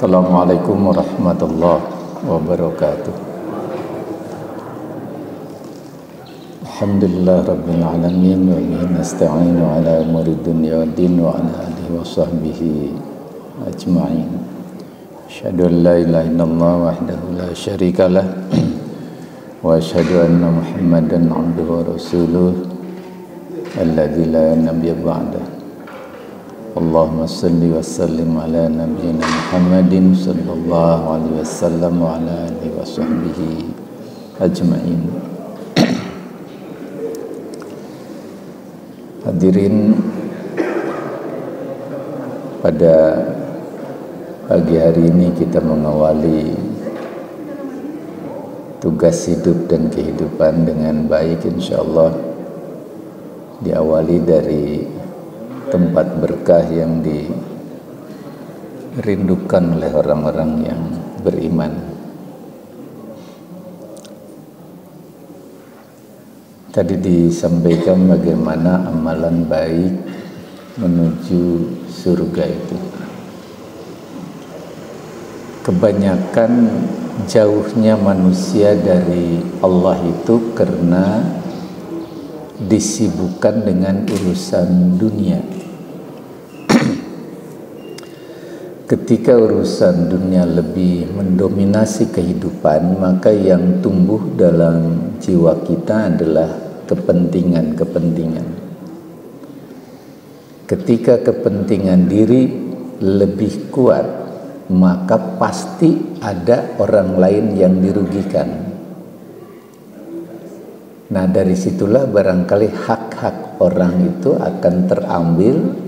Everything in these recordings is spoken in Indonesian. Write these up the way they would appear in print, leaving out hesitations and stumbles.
Assalamualaikum warahmatullahi wabarakatuh. Alhamdulillah rabbil alamin wa bihi nasta'inu ala umuri dunya waddin wa ala alihi wa sahbihi ajma'in. Asyhadu an la ilaha illallah wahdahu la syarikalah wa asyhadu anna Muhammadan abduhu wa rasuluh alladzi la nabiyya ba'dahu. Allahumma salli wa sallim ala nabiyyina Muhammadin sallallahu alaihi wasallam wa ala alihi wa sahbihi ajma'in. Hadirin, pada pagi hari ini kita mengawali tugas hidup dan kehidupan dengan baik, insyaallah. Diawali dari tempat berkah yang dirindukan oleh orang-orang yang beriman. Tadi disampaikan bagaimana amalan baik menuju surga itu. Kebanyakan jauhnya manusia dari Allah itu karena disibukkan dengan urusan dunia. Ketika urusan dunia lebih mendominasi kehidupan, maka yang tumbuh dalam jiwa kita adalah kepentingan-kepentingan. Ketika kepentingan diri lebih kuat, maka pasti ada orang lain yang dirugikan. Nah, dari situlah barangkali hak-hak orang itu akan terambil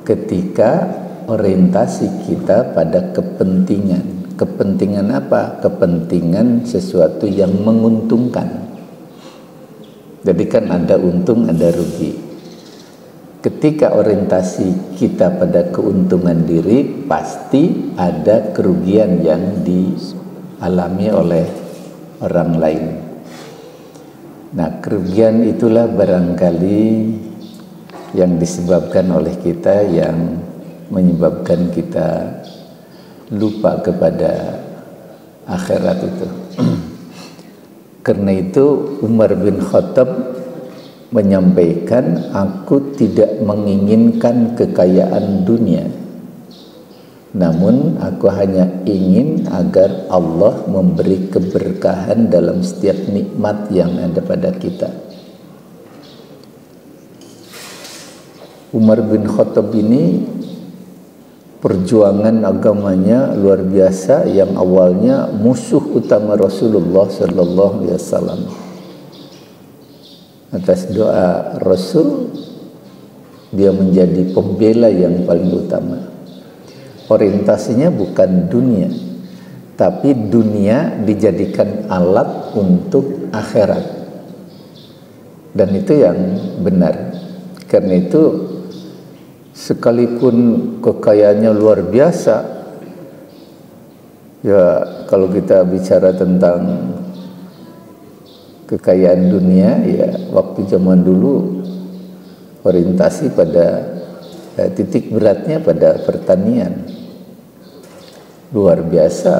ketika orientasi kita pada kepentingan. Kepentingan apa? Kepentingan sesuatu yang menguntungkan. Jadi kan ada untung, ada rugi. Ketika orientasi kita pada keuntungan diri, pasti ada kerugian yang dialami oleh orang lain. Nah, kerugian itulah barangkali yang disebabkan oleh kita, yang menyebabkan kita lupa kepada akhirat itu. Karena itu Umar bin Khattab menyampaikan, aku tidak menginginkan kekayaan dunia, namun aku hanya ingin agar Allah memberi keberkahan dalam setiap nikmat yang ada pada kita. Umar bin Khattab ini perjuangan agamanya luar biasa, yang awalnya musuh utama Rasulullah sallallahu alaihi wasallam. Atas doa Rasul, dia menjadi pembela yang paling utama. Orientasinya bukan dunia, tapi dunia dijadikan alat untuk akhirat. Dan itu yang benar. Karena itu sekalipun kekayaannya luar biasa, ya kalau kita bicara tentang kekayaan dunia, ya waktu zaman dulu orientasi pada titik beratnya pada pertanian. Luar biasa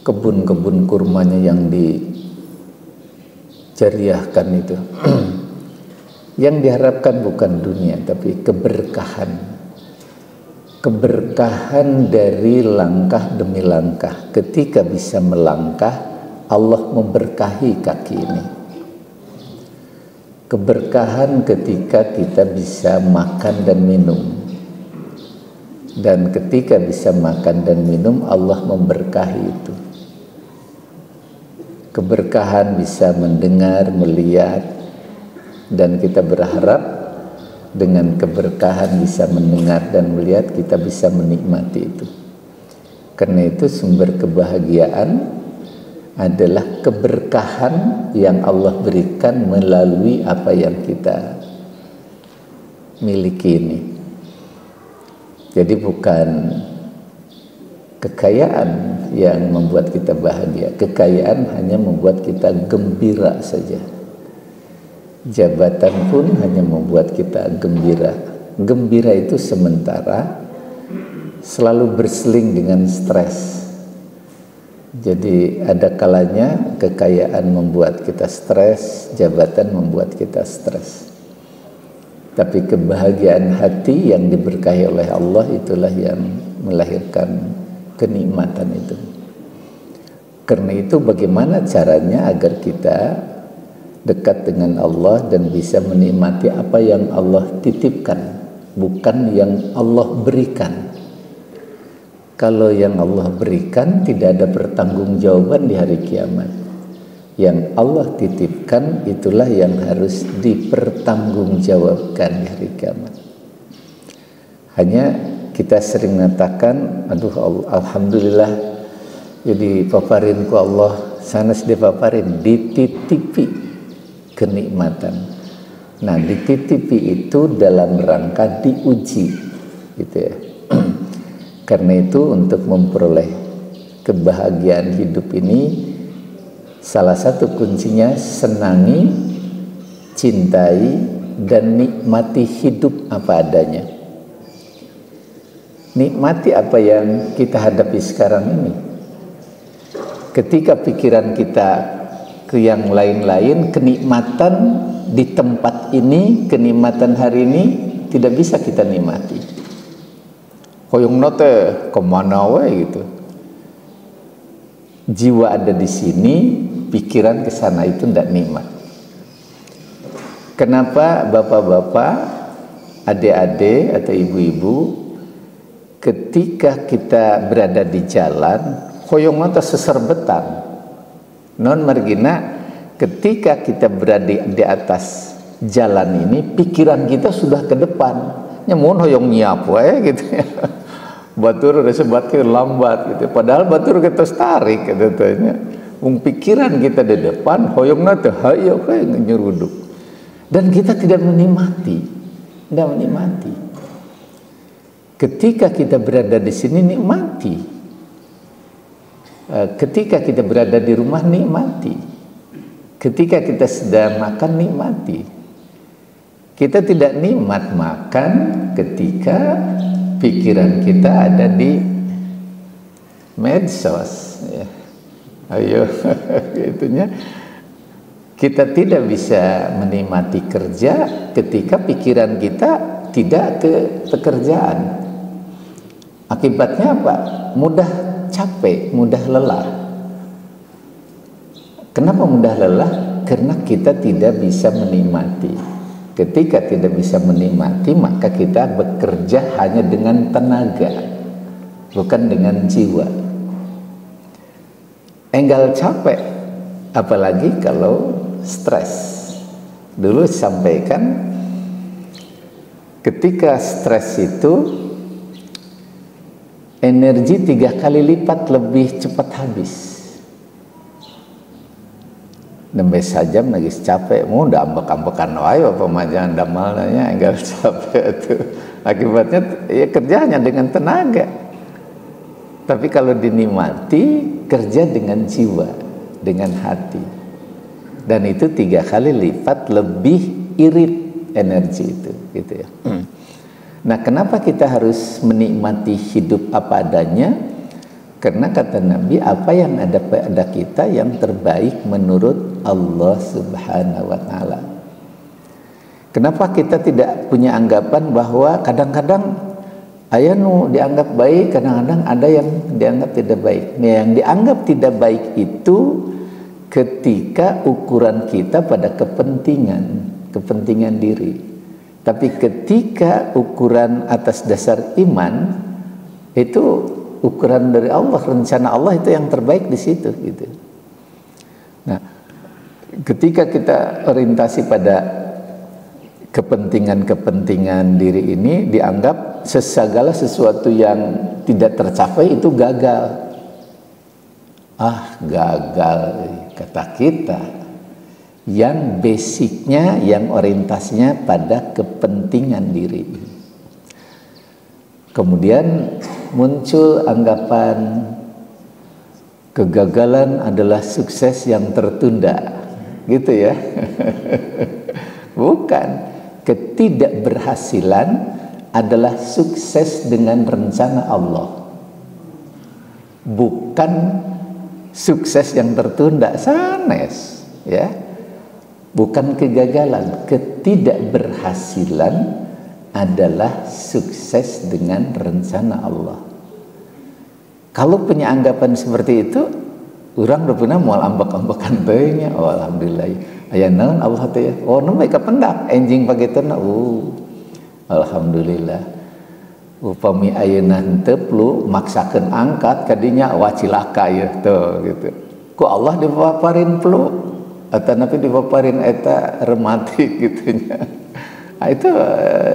kebun-kebun kurmanya yang diceriahkan itu. Yang diharapkan bukan dunia, tapi keberkahan. Keberkahan dari langkah demi langkah. Ketika bisa melangkah, Allah memberkahi kaki ini. Keberkahan ketika kita bisa makan dan minum. Dan ketika bisa makan dan minum, Allah memberkahi itu. Keberkahan bisa mendengar, melihat, dan kita berharap dengan keberkahan bisa mendengar dan melihat, kita bisa menikmati itu. Karena itu sumber kebahagiaan adalah keberkahan yang Allah berikan melalui apa yang kita miliki ini. Jadi bukan kekayaan yang membuat kita bahagia. Kekayaan hanya membuat kita gembira saja. Jabatan pun hanya membuat kita gembira. Gembira itu sementara, selalu berseling dengan stres. Jadi ada kalanya kekayaan membuat kita stres, jabatan membuat kita stres. Tapi kebahagiaan hati yang diberkahi oleh Allah itulah yang melahirkan kenikmatan itu. Karena itu bagaimana caranya agar kita dekat dengan Allah dan bisa menikmati apa yang Allah titipkan, bukan yang Allah berikan. Kalau yang Allah berikan tidak ada pertanggungjawaban di hari kiamat. Yang Allah titipkan itulah yang harus dipertanggungjawabkan di hari kiamat. Hanya kita sering mengatakan, aduh alhamdulillah jadi paparin ku Allah, sanes dipaparin, dititipi kenikmatan. Nah, dititipi itu dalam rangka diuji, gitu ya. Karena itu untuk memperoleh kebahagiaan hidup ini, salah satu kuncinya senangi, cintai, dan nikmati hidup apa adanya. Nikmati apa yang kita hadapi sekarang ini. Ketika pikiran kita ke yang lain-lain, kenikmatan di tempat ini, kenikmatan hari ini tidak bisa kita nikmati. Hoyong note kemana wae gitu. Jiwa ada di sini, pikiran ke sana itu tidak nikmat. Kenapa bapak-bapak, adik-adik atau ibu-ibu, ketika kita berada di jalan, hoyong note seserbetan. Non margina, ketika kita berada di atas jalan ini, pikiran kita sudah ke depan. Nyamun hoyong nyiap wae gitu ya. Batur udah sebatkan lambat gitu. Padahal batur kita tarik gitu tanya. Pikiran kita di depan, hoyong nate hayo kayak nyeruduk. Dan kita tidak menikmati. Tidak menikmati. Ketika kita berada di sini nikmati. Ketika kita berada di rumah nikmati. Ketika kita sedang makan nikmati. Kita tidak nikmat makan ketika pikiran kita ada di medsos ya. Ayo itunya kita tidak bisa menikmati kerja ketika pikiran kita tidak ke pekerjaan. Akibatnya apa? Mudah capek, mudah lelah. Kenapa mudah lelah? Karena kita tidak bisa menikmati. Ketika tidak bisa menikmati, maka kita bekerja hanya dengan tenaga, bukan dengan jiwa. Enggal capek, apalagi kalau stres. Dulu sampaikan, ketika stres itu, energi 3 kali lipat lebih cepat habis. Nembe sajam lagi capek, mau udah ambek-ambekan wae pemajangan damalnya enggak capek itu. Akibatnya ya kerjanya dengan tenaga. Tapi kalau dinikmati, kerja dengan jiwa, dengan hati. Dan itu 3 kali lipat lebih irit energi itu, gitu ya. Nah, kenapa kita harus menikmati hidup apa adanya? Karena kata Nabi, apa yang ada pada kita yang terbaik menurut Allah Subhanahu wa Ta'ala. Kenapa kita tidak punya anggapan bahwa kadang-kadang aya nu dianggap baik, kadang-kadang ada yang dianggap tidak baik. Nah, yang dianggap tidak baik itu ketika ukuran kita pada kepentingan diri. Tapi ketika ukuran atas dasar iman, itu ukuran dari Allah, rencana Allah itu yang terbaik di situ gitu. Nah, ketika kita orientasi pada kepentingan diri ini, dianggap segala sesuatu yang tidak tercapai itu gagal. Gagal kata kita. Yang basicnya, yang orientasinya pada kepentingan diri. Kemudian muncul anggapan kegagalan adalah sukses yang tertunda, gitu ya. Bukan, ketidakberhasilan adalah sukses dengan rencana Allah, bukan sukses yang tertunda, sanes ya, bukan kegagalan. Ketidakberhasilan adalah sukses dengan rencana Allah. Kalau punya anggapan seperti itu, orang udah pernah mau ambak-ambakan tanya, oh alhamdulillah aya naon Allah teh, oh nu bae kapendak enjing pagetona, alhamdulillah. Upami ayeuna henteu lu maksakeun angkat kadinya wacilaka ya tuh gitu. Ku Allah dipaparin flu atau napi dipaparin eta rematik gitu nya. Nah, itu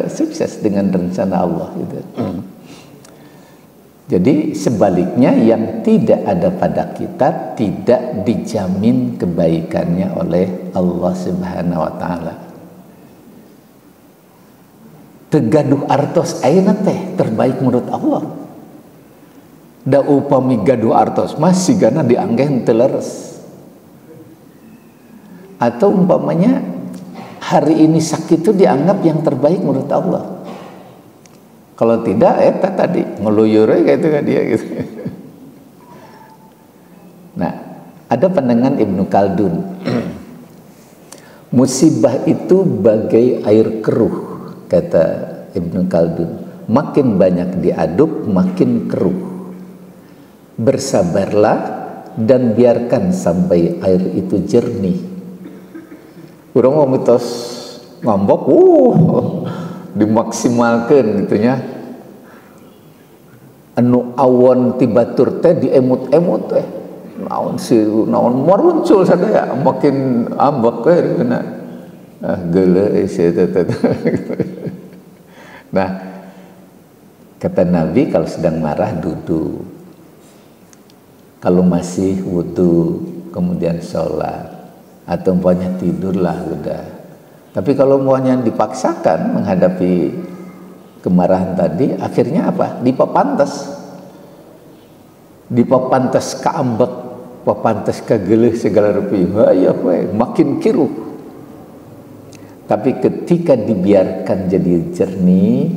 sukses dengan rencana Allah gitu. Jadi sebaliknya yang tidak ada pada kita tidak dijamin kebaikannya oleh Allah Subhanahu wa taala. Tegaduh artos ayeuna teh terbaik menurut Allah. Da upami gaduh artos masih gana dianggeh teu leres. Atau umpamanya hari ini sakit itu dianggap yang terbaik menurut Allah. Kalau tidak, eta tadi ngeluyur kayak itu kan dia gitu. Nah, ada pandangan Ibnu Khaldun. Musibah itu bagai air keruh, kata Ibnu Khaldun. Makin banyak diaduk, makin keruh. Bersabarlah dan biarkan sampai air itu jernih. Urang mau mitos ngambok, dimaksimalkan gitunya. Anu awon tibatur teh diemut-emut teh. Naon muncul sadaya makin ambek we dina. Geuleuh isi teh. Nah, kata Nabi kalau sedang marah duduk. Kalau masih wudu kemudian sholat atau umpamanya tidurlah udah. Tapi kalau umpamanya dipaksakan menghadapi kemarahan tadi, akhirnya apa? Dipapantes kaambek, papantes kageuleuh segala rupi. Ya makin kiruh. Tapi ketika dibiarkan jadi jernih,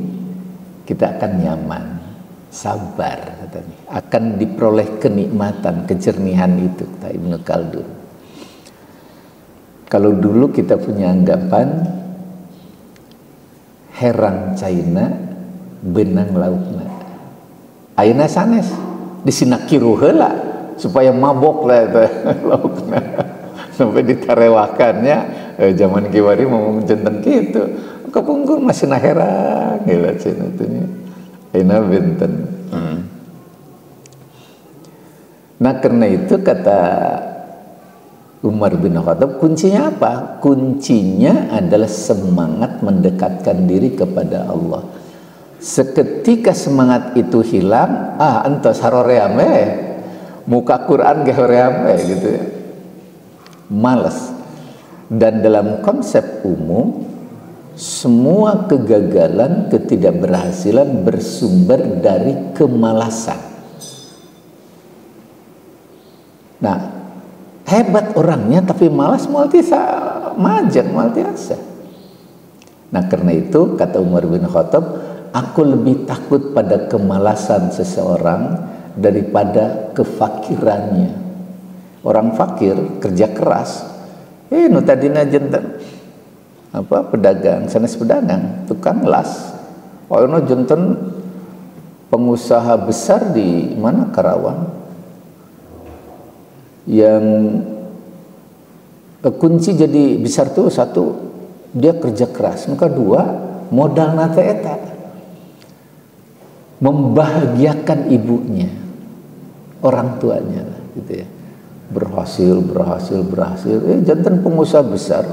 kita akan nyaman, sabar katanya. Akan diperoleh kenikmatan, kejernihan itu, kata Ibnu Khaldun. Kalau dulu kita punya anggapan herang China benang lautna. Ayeuna sanes disina kiruh heula supaya mabok lah eta lautna. Sampai ditarewakannya zaman kiwari mau mencenteng kitu. Kapungkur masih na herang gila cenah teh nya. Ayeuna benten. Nah karena itu kata Umar bin Khattab, kuncinya apa? Kuncinya adalah semangat mendekatkan diri kepada Allah. Seketika semangat itu hilang, entos haroream muka Quran ge hoream gitu ya. Malas. Dan dalam konsep umum, semua kegagalan, ketidakberhasilan bersumber dari kemalasan. Nah, hebat orangnya tapi malas maltiasa. Nah karena itu kata Umar bin Khattab, aku lebih takut pada kemalasan seseorang daripada kefakirannya. Orang fakir kerja keras, nu tadina jenten pedagang, sanes pedagang, tukang las. Ono jenten pengusaha besar di mana Karawang. Yang kunci jadi besar tuh satu, dia kerja keras. Yang kedua, modal nate eta membahagiakan ibunya, orang tuanya gitu ya. Berhasil. Jantan pengusaha besar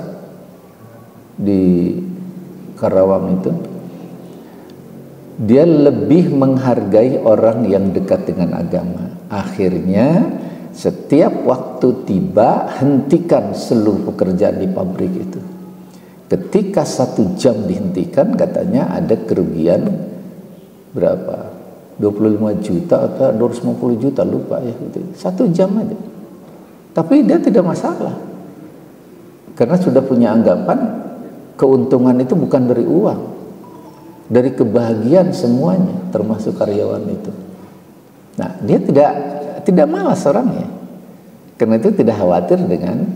di Karawang itu, dia lebih menghargai orang yang dekat dengan agama. Akhirnya setiap waktu tiba, hentikan seluruh pekerjaan di pabrik itu. Ketika 1 jam dihentikan, katanya ada kerugian berapa? 25 juta atau 250 juta, lupa ya. 1 jam aja. Tapi dia tidak masalah. Karena sudah punya anggapan, keuntungan itu bukan dari uang. dari kebahagiaan semuanya, termasuk karyawan itu. Nah, dia tidak malas orangnya. Karena itu tidak khawatir dengan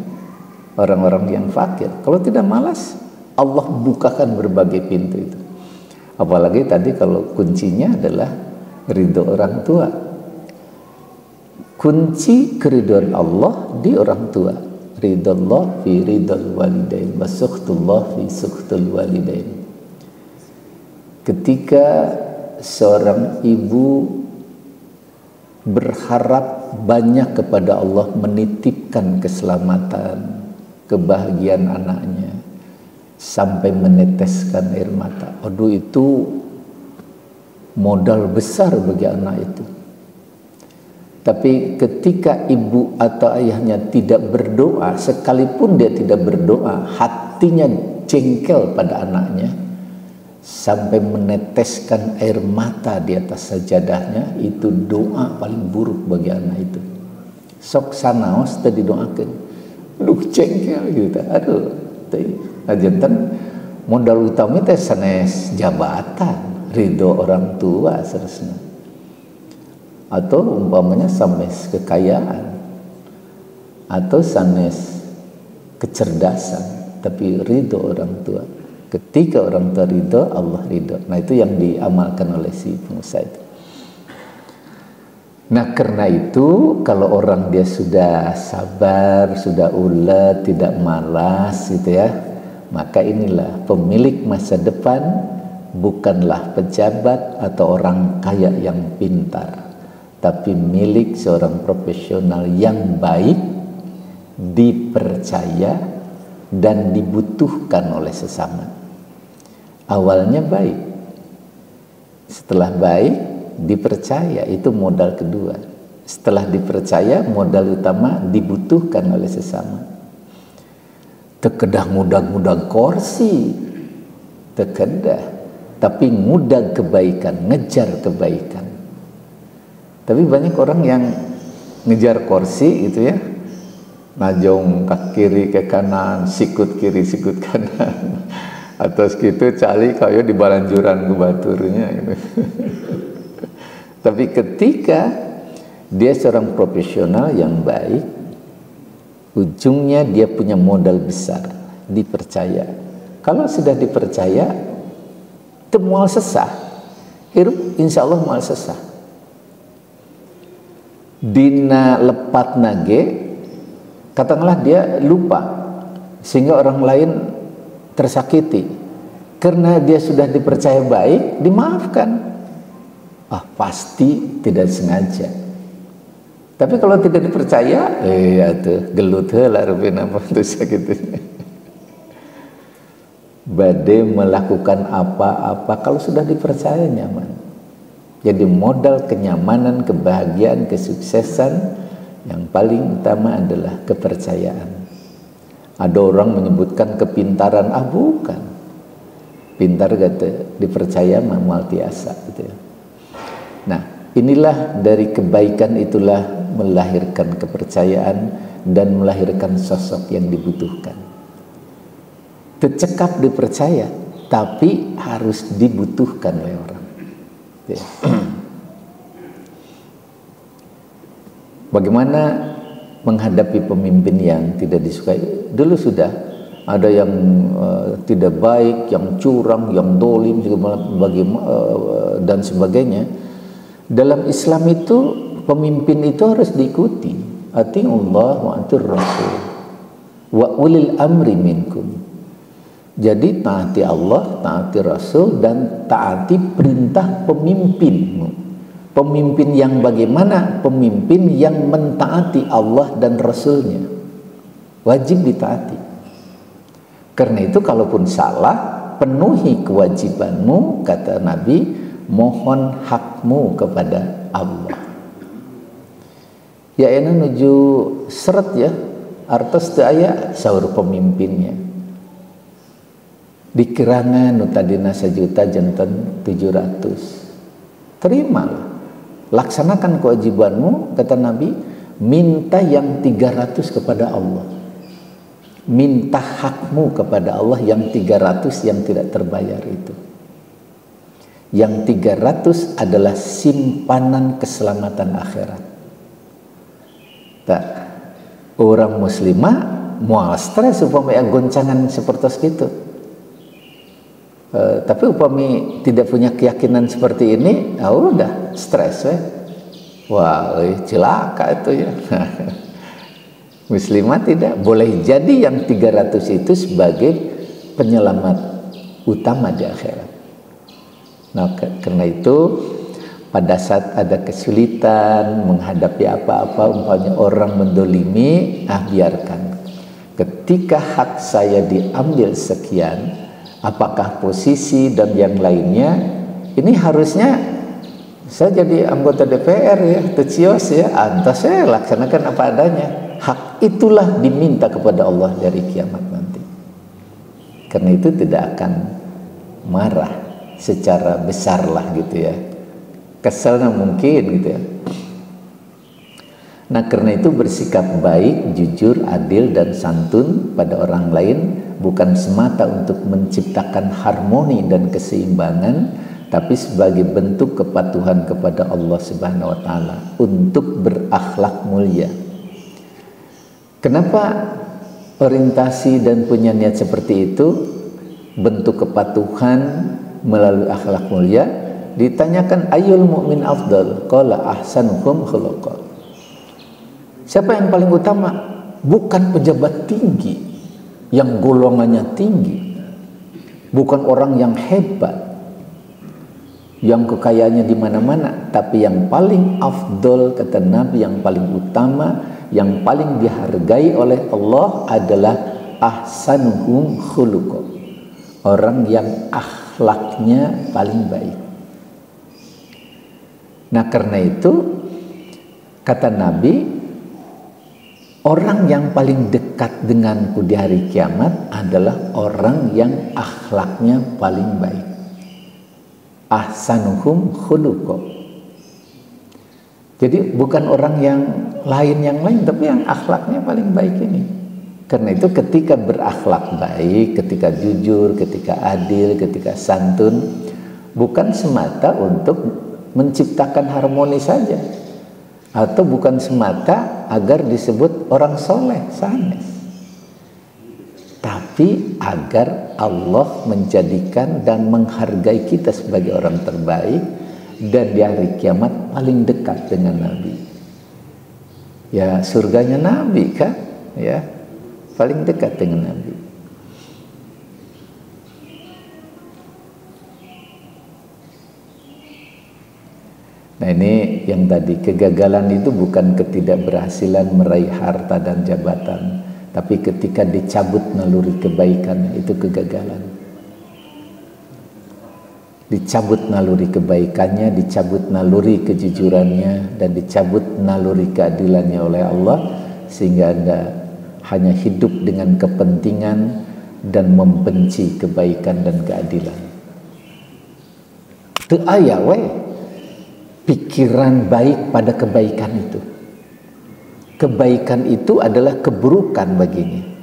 orang-orang yang fakir. Kalau tidak malas, Allah bukakan berbagai pintu itu. Apalagi tadi kalau kuncinya adalah ridho orang tua. Kunci keridhaan Allah di orang tua. Ridallah fi ridal walidain wa sukhtullah fi sukhtul walidain. Ketika seorang ibu berharap banyak kepada Allah menitipkan keselamatan, kebahagiaan anaknya sampai meneteskan air mata. Aduh, itu modal besar bagi anak itu. Tapi ketika ibu atau ayahnya tidak berdoa, sekalipun dia tidak berdoa, hatinya jengkel pada anaknya sampai meneteskan air mata di atas sajadahnya, itu doa paling buruk bagi anak itu. Sok sanaos tadi doakan, aduh jengkel gitu, aduh. Ajantan modal utama itu sanes jabatan, ridho orang tua seterusnya. Atau umpamanya sanes kekayaan, atau sanes kecerdasan, tapi ridho orang tua. Ketika orang tua ridho, Allah ridho. Nah, itu yang diamalkan oleh si pengusaha itu. Nah, karena itu kalau orang dia sudah sabar, sudah ulet, tidak malas gitu ya, maka inilah pemilik masa depan, bukanlah pejabat atau orang kaya yang pintar, tapi milik seorang profesional yang baik, dipercaya dan dibutuhkan oleh sesama. Awalnya baik, setelah baik dipercaya, itu modal kedua. Setelah dipercaya, modal utama dibutuhkan oleh sesama. Tekedah mudah-mudah kursi, tekedah, tapi mudah kebaikan, ngejar kebaikan. Tapi banyak orang yang ngejar kursi gitu ya, najong ke kiri ke kanan, sikut kiri sikut kanan, atau segitu cali kayu di balanjuran gubaturnya gitu. Tapi ketika dia seorang profesional yang baik, ujungnya dia punya modal besar, dipercaya. Kalau sudah dipercaya, temual sesah, hirup insya Allah mual sesah. Dina lepat nage, katakanlah dia lupa, sehingga orang lain tersakiti. Karena dia sudah dipercaya baik, dimaafkan. Ah, pasti tidak sengaja. Tapi kalau tidak dipercaya, tuh gelut heula rupina apa tuh sakitnya. Bade melakukan apa-apa kalau sudah dipercaya nyaman. Jadi modal kenyamanan, kebahagiaan, kesuksesan yang paling utama adalah kepercayaan. Ada orang menyebutkan kepintaran, bukan. Pintar gak dipercaya mamual tiasa gitu ya. Nah, inilah dari kebaikan itulah melahirkan kepercayaan dan melahirkan sosok yang dibutuhkan. Tercekap dipercaya, tapi harus dibutuhkan oleh orang. Ya. Bagaimana menghadapi pemimpin yang tidak disukai? Dulu sudah ada yang tidak baik, yang curang, yang dolim, dan sebagainya. Dalam Islam itu pemimpin itu harus diikuti. Atiullah wa atir rasul wa ulil amri minkum. Jadi taati Allah, taati Rasul, dan taati perintah pemimpinmu. Pemimpin yang bagaimana? Pemimpin yang mentaati Allah dan Rasulnya. Wajib ditaati. Karena itu kalaupun salah, penuhi kewajibanmu, kata Nabi, mohon hakmu kepada Allah. Ya ini nuju seret ya, artos teu aya saur pemimpinnya. Dikirangan nu tadina 1 juta janten 700. Terimalah. Laksanakan kewajibanmu, kata Nabi, minta yang 300 kepada Allah. Minta hakmu kepada Allah yang 300 yang tidak terbayar itu. Yang 300 adalah simpanan keselamatan akhirat. Tak, orang muslimah mau stres upamanya goncangan seperti itu. Tapi upami tidak punya keyakinan seperti ini, udah stres wah, celaka itu ya. Muslimah tidak boleh jadi yang 300 itu sebagai penyelamat utama di akhirat. Nah, karena itu pada saat ada kesulitan menghadapi apa-apa, umpamanya orang mendolimi, biarkan. Ketika hak saya diambil sekian, apakah posisi dan yang lainnya, ini harusnya saya jadi anggota DPR ya, tecios ya, antas saya laksanakan apa adanya. Hak itulah diminta kepada Allah dari kiamat nanti. Karena itu tidak akan marah secara besar lah gitu ya, keselnya mungkin gitu ya. Nah, karena itu bersikap baik, jujur, adil dan santun pada orang lain bukan semata untuk menciptakan harmoni dan keseimbangan, tapi sebagai bentuk kepatuhan kepada Allah Subhanahu wa taala untuk berakhlak mulia. Kenapa orientasi dan punya niat seperti itu, bentuk kepatuhan melalui akhlak mulia? Ditanyakan ayyul mu'min afdal, qala ahsanuhum khuluqa. Siapa yang paling utama? Bukan pejabat tinggi yang golongannya tinggi, bukan orang yang hebat yang kekayaannya di mana-mana, tapi yang paling afdal kata Nabi, yang paling utama, yang paling dihargai oleh Allah adalah ahsanuhum khuluqa, orang yang akhlaknya paling baik. Nah, karena itu kata Nabi, orang yang paling dekat denganku di hari kiamat adalah orang yang akhlaknya paling baik. Ahsanuhum khuluqa. Jadi bukan orang yang lain, tapi yang akhlaknya paling baik ini. Karena itu ketika berakhlak baik, ketika jujur, ketika adil, ketika santun, bukan semata untuk menciptakan harmoni saja, atau bukan semata agar disebut orang soleh, sanes, tapi agar Allah menjadikan dan menghargai kita sebagai orang terbaik dan di hari kiamat paling dekat dengan Nabi. Ya, surganya Nabi kan, ya, paling dekat dengan Nabi. Nah, ini yang tadi, kegagalan itu bukan ketidakberhasilan meraih harta dan jabatan, tapi ketika dicabut naluri kebaikan, itu kegagalan. Dicabut naluri kebaikannya, dicabut naluri kejujurannya, dan dicabut naluri keadilannya oleh Allah, sehingga Anda hanya hidup dengan kepentingan dan membenci kebaikan dan keadilan. Itu ayah pikiran baik pada kebaikan itu. Kebaikan itu adalah keburukan baginya.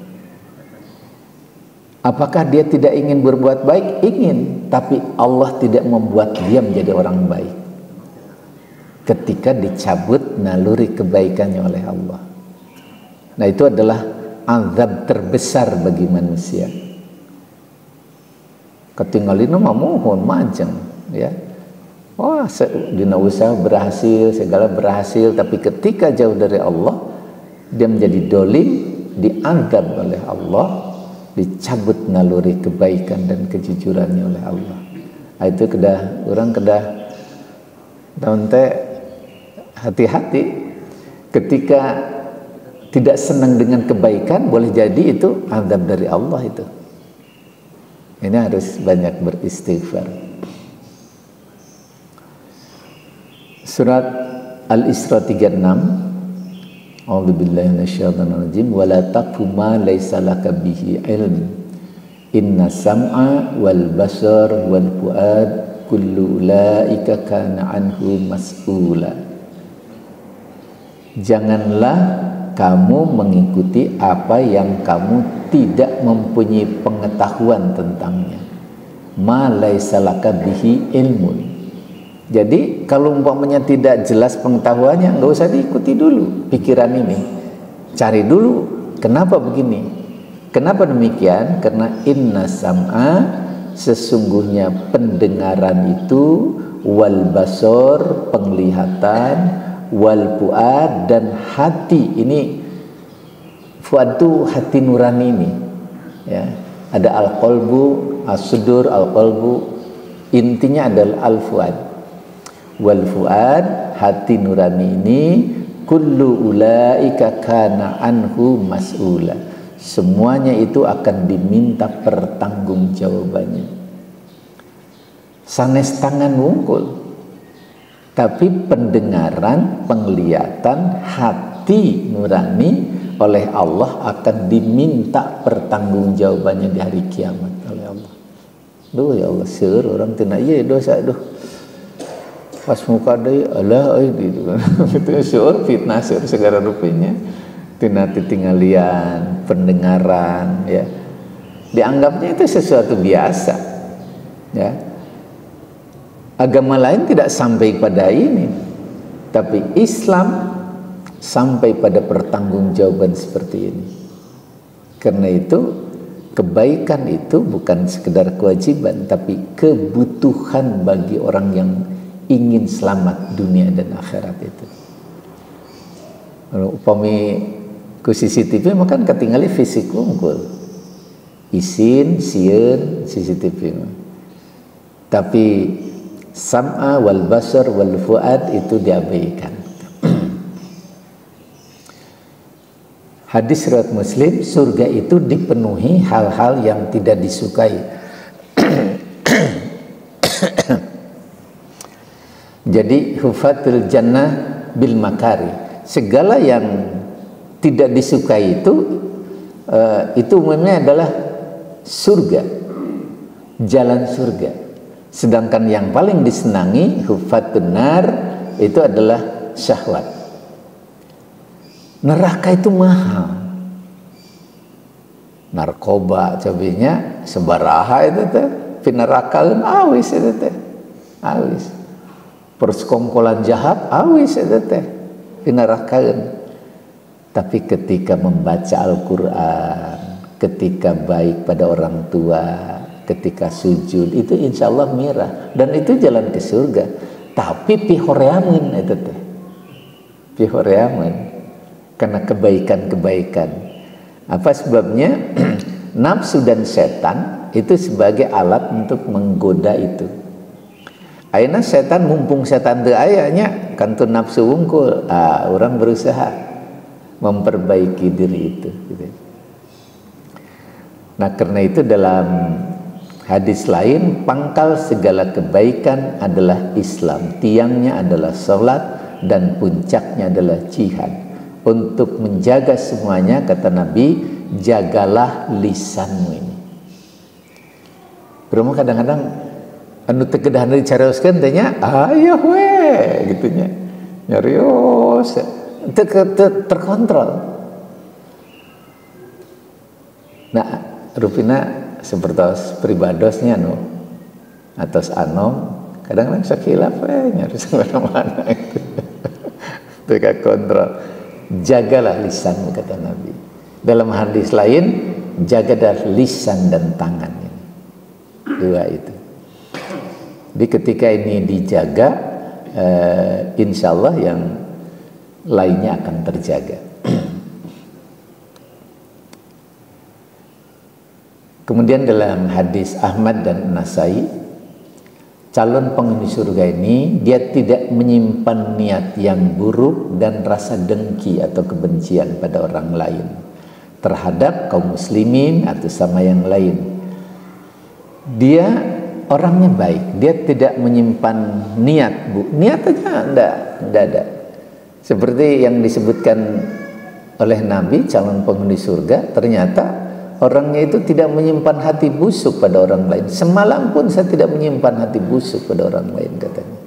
Apakah dia tidak ingin berbuat baik? Ingin, tapi Allah tidak membuat dia menjadi orang baik ketika dicabut naluri kebaikannya oleh Allah. Nah, itu adalah azab terbesar bagi manusia. Ketinggalin mah mohon majeng ya. Wah, dina usaha berhasil, segala berhasil, tapi ketika jauh dari Allah, dia menjadi dolim, diazab oleh Allah, dicabut naluri kebaikan dan kejujurannya oleh Allah. Itu orang kedah tahun teh hati-hati ketika tidak senang dengan kebaikan, boleh jadi itu azab dari Allah itu. Ini harus banyak beristighfar. Surat Al-Isra 36. A'udzubillahi minasyaitonir rajim. Wala taqfu ma laysa laka bihi ilm. Inna sam'a wal basar wal fuad kullu ulaika kana anhu mas'ula. Janganlah kamu mengikuti apa yang kamu tidak mempunyai pengetahuan tentangnya. ma laisa laka bihi ilmun. Jadi kalau umpamanya tidak jelas pengetahuannya, nggak usah diikuti dulu pikiran ini. Cari dulu kenapa begini. Kenapa demikian? Karena inna sam'a, sesungguhnya pendengaran itu, wal basor, penglihatan, wal fuad, dan hati. Ini fuad itu hati nurani ini, ya. Ada al-qalbu, as-sudur, al-qalbu, intinya adalah al-fuad. Wal fuad, hati nurani ini, kullu ulaika kana anhu mas'ula. Semuanya itu akan diminta pertanggungjawabannya. Sanes tangan wungkul, tapi pendengaran, penglihatan, hati nurani oleh Allah akan diminta pertanggungjawabannya di hari kiamat oleh Allah. Duh ya Allah, seur orang tina ieu dosa duh. Pas muka deui alah euy gitu. Itu seur fitnah seur segala rupanya. Tina titinggalian, pendengaran, ya. Dianggapnya itu sesuatu biasa. Ya. Agama lain tidak sampai pada ini, tapi Islam sampai pada pertanggungjawaban seperti ini. Karena itu kebaikan itu bukan sekedar kewajiban, tapi kebutuhan bagi orang yang ingin selamat dunia dan akhirat itu. Kalau upami ku CCTV makan ketinggali fisik unggul, isin, sieun, CCTV. Tapi sam'a wal basar wal fuad itu diabaikan. Hadis riwayat Muslim, surga itu dipenuhi hal-hal yang tidak disukai. Jadi hufatul jannah bil makari, segala yang tidak disukai itu umumnya adalah surga, jalan surga. Sedangkan yang paling disenangi hufatun nar itu adalah syahwat. Neraka itu mahal. Narkoba cabenya sebaraha itu teh, pinerakaan awis itu teh. Awis. Persekongkolan jahat awis itu teh, pinerakaan. Tapi ketika membaca Al-Qur'an, ketika baik pada orang tua, ketika sujud, itu insya Allah mirah. Dan itu jalan ke surga. Tapi pihoreamun itu teh. Pihoreamun. Karena kebaikan-kebaikan. Apa sebabnya? Nafsu dan setan itu sebagai alat untuk menggoda itu. Ayeuna setan mumpung setan teu ayanya kantu nafsu wungkul, orang berusaha memperbaiki diri itu gitu. Nah, karena itu dalam hadis lain, pangkal segala kebaikan adalah Islam, tiangnya adalah salat, dan puncaknya adalah jihad. Untuk menjaga semuanya, kata Nabi, jagalah lisanmu ini. Berumur kadang-kadang anu teu kedah dicarioskeun teh nya, ayo we gitu nya. Nyarios terkontrol. Nah, rupina seperti pribadosnya nu atas anom kadang-kadang sakilap nyaris kemana-mana itu. Teka kontrol. Jagalah lisanmu, kata Nabi. Dalam hadis lain, jagalah lisan dan tangan ini. Dua itu. Jadi ketika ini dijaga, insya Allah yang lainnya akan terjaga. Kemudian dalam hadis Ahmad dan Nasai, calon penghuni surga ini dia tidak menyimpan niat yang buruk dan rasa dengki atau kebencian pada orang lain terhadap kaum muslimin atau sama yang lain. Dia orangnya baik, dia tidak menyimpan niat niat aja enggak ada. Seperti yang disebutkan oleh Nabi, calon penghuni surga, ternyata orangnya itu tidak menyimpan hati busuk pada orang lain. Semalam pun saya tidak menyimpan hati busuk pada orang lain, katanya.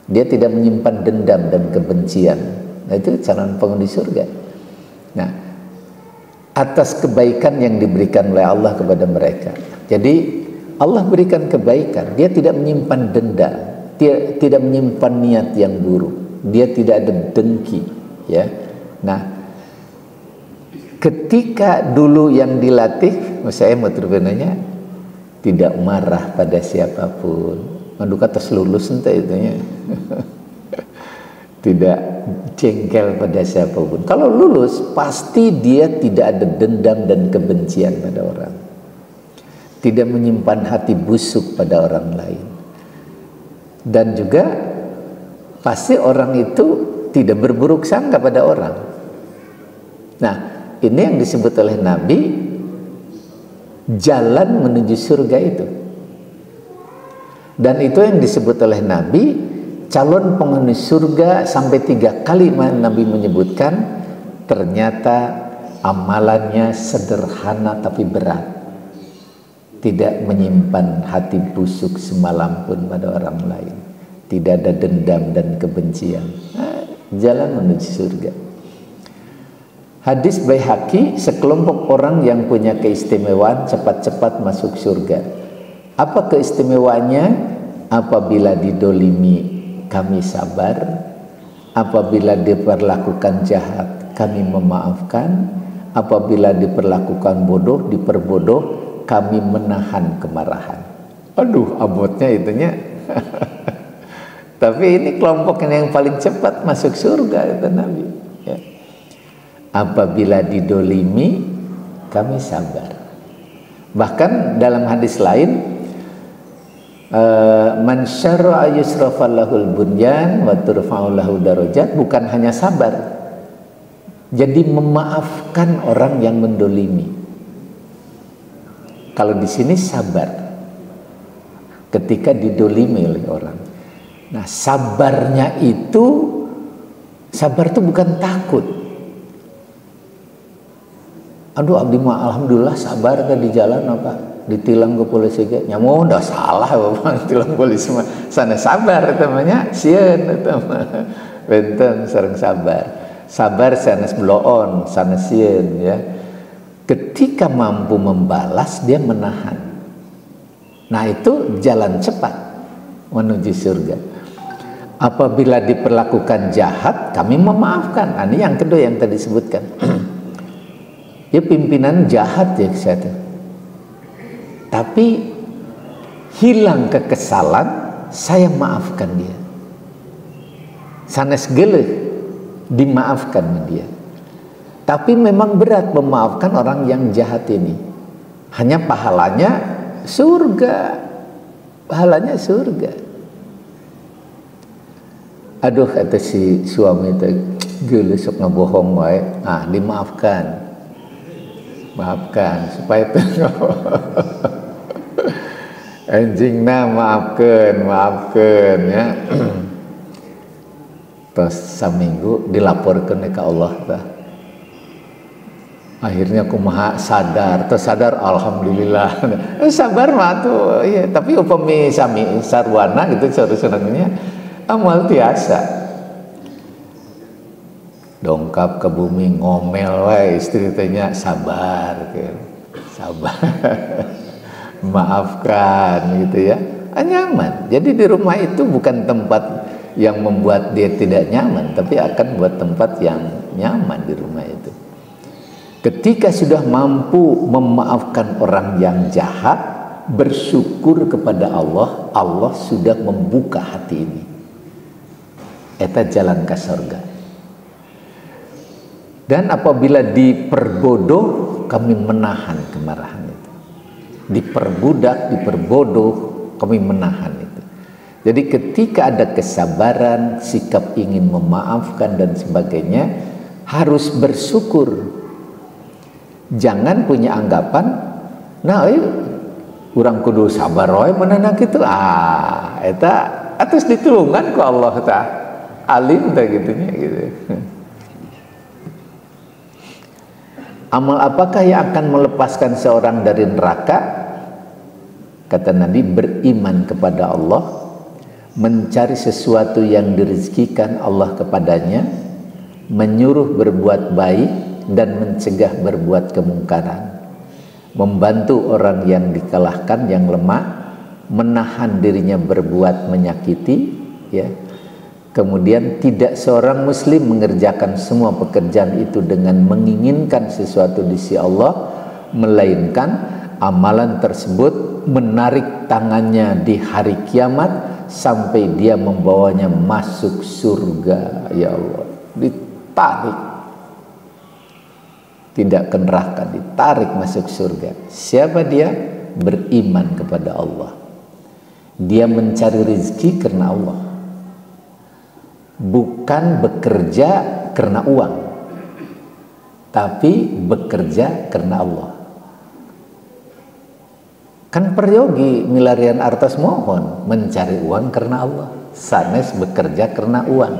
Dia tidak menyimpan dendam dan kebencian. Nah, itu calon penghuni surga. Nah, atas kebaikan yang diberikan oleh Allah kepada mereka. Jadi Allah berikan kebaikan, dia tidak menyimpan dendam, dia tidak menyimpan niat yang buruk, dia tidak ada dengki, ya. Nah, ketika dulu yang dilatih, saya mau terbenarnya tidak marah pada siapapun, manduka tes lulus entah itunya, tidak jengkel pada siapapun. Kalau lulus pasti dia tidak ada dendam dan kebencian pada orang, tidak menyimpan hati busuk pada orang lain, dan juga pasti orang itu tidak berburuk sangka pada orang. Nah, ini yang disebut oleh Nabi jalan menuju surga itu, dan itu yang disebut oleh Nabi calon penghuni surga. Sampai 3 kali Nabi menyebutkan ternyata amalannya sederhana tapi berat, tidak menyimpan hati busuk semalam pun pada orang lain, tidak ada dendam dan kebencian. Jalan menuju surga. Hadis Baihaqi, sekelompok orang yang punya keistimewaan cepat-cepat masuk surga. Apa keistimewaannya? Apabila didolimi kami sabar, apabila diperlakukan jahat kami memaafkan, apabila diperlakukan bodoh diperbodoh kami menahan kemarahan. Aduh, abotnya itunya. Tapi ini kelompok yang paling cepat masuk surga, kata Nabi, ya. Apabila didolimi kami sabar. Bahkan dalam hadis lain, man syarra yusrafallahul bunyan wa turfa'ulahu darajat, bukan hanya sabar, jadi memaafkan orang yang mendolimi. Kalau di sini sabar ketika didolimi oleh orang. Nah, sabarnya itu, sabar itu bukan takut. Aduh, abdi mah alhamdulillah sabar ke di jalan apa ditilang ke polisi ge nyamu udah salah bapak ditilang polisi mah sana sabar namanya sieun eta mah benten sareng sabar sanes bloon sanes sieun, ya. Ketika mampu membalas dia menahan. Nah, itu jalan cepat menuju surga. Apabila diperlakukan jahat kami memaafkan. Nah, ini yang kedua yang tadi disebutkan. Ya, pimpinan jahat ya saya, tapi hilang kekesalan, saya maafkan dia. Sanes geleh dimaafkan dia. Tapi memang berat memaafkan orang yang jahat ini. Hanya pahalanya surga. Pahalanya surga. Aduh, kata si suami itu, geleh sok ngebohong wae. Ah, dimaafkan. Maafkan supaya anjingna maafkan ya. Terus saminggu dilaporkan ke Allah tah. Akhirnya kumaha sadar, terus sadar alhamdulillah. Sabar mah tuh, iya, tapi upami sami sarwana gitu seharusnya amal biasa. Dongkap ke bumi ngomel wae istri tanya sabar gitu. Sabar. Maafkan gitu ya. Nyaman. Jadi di rumah itu bukan tempat yang membuat dia tidak nyaman, tapi akan buat tempat yang nyaman di rumah itu. Ketika sudah mampu memaafkan orang yang jahat, bersyukur kepada Allah, Allah sudah membuka hati ini. Eta jalan ke surga. Dan apabila diperbodoh, kami menahan kemarahan itu. Diperbudak, diperbodoh, kami menahan itu. Jadi ketika ada kesabaran, sikap ingin memaafkan dan sebagainya, harus bersyukur. Jangan punya anggapan, nah urang kudu sabar wae meunana kitu. Eta atus ditulungan ku Allah tah. Alim tah gitunya gitu. Amal apakah yang akan melepaskan seorang dari neraka? Kata Nabi, beriman kepada Allah, mencari sesuatu yang direzekikan Allah kepadanya, menyuruh berbuat baik dan mencegah berbuat kemungkaran, membantu orang yang dikalahkan, yang lemah, menahan dirinya berbuat menyakiti, ya. Kemudian tidak seorang muslim mengerjakan semua pekerjaan itu dengan menginginkan sesuatu di sisi Allah, melainkan amalan tersebut menarik tangannya di hari kiamat sampai dia membawanya masuk surga. Ya Allah, ditarik, tidak ke neraka, ditarik masuk surga. Siapa dia? Beriman kepada Allah. Dia mencari rezeki karena Allah, bukan bekerja karena uang, tapi bekerja karena Allah. Kan peryogi milarian artos mohon mencari uang karena Allah, sanes bekerja karena uang.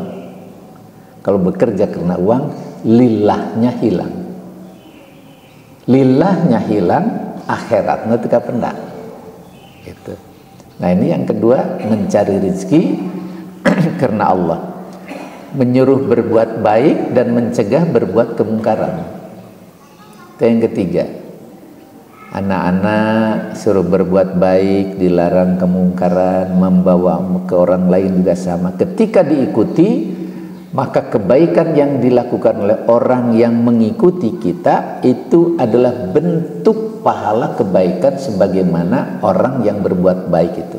Kalau bekerja karena uang, lillahnya hilang. Lillahnya hilang, akhiratnya tidak pendak. Gitu. Nah ini yang kedua, mencari rezeki karena Allah, menyuruh berbuat baik dan mencegah berbuat kemungkaran. Itu yang ketiga. Anak-anak suruh berbuat baik, dilarang kemungkaran, membawa ke orang lain juga sama. Ketika diikuti, maka kebaikan yang dilakukan oleh orang yang mengikuti kita itu adalah bentuk pahala kebaikan sebagaimana orang yang berbuat baik itu.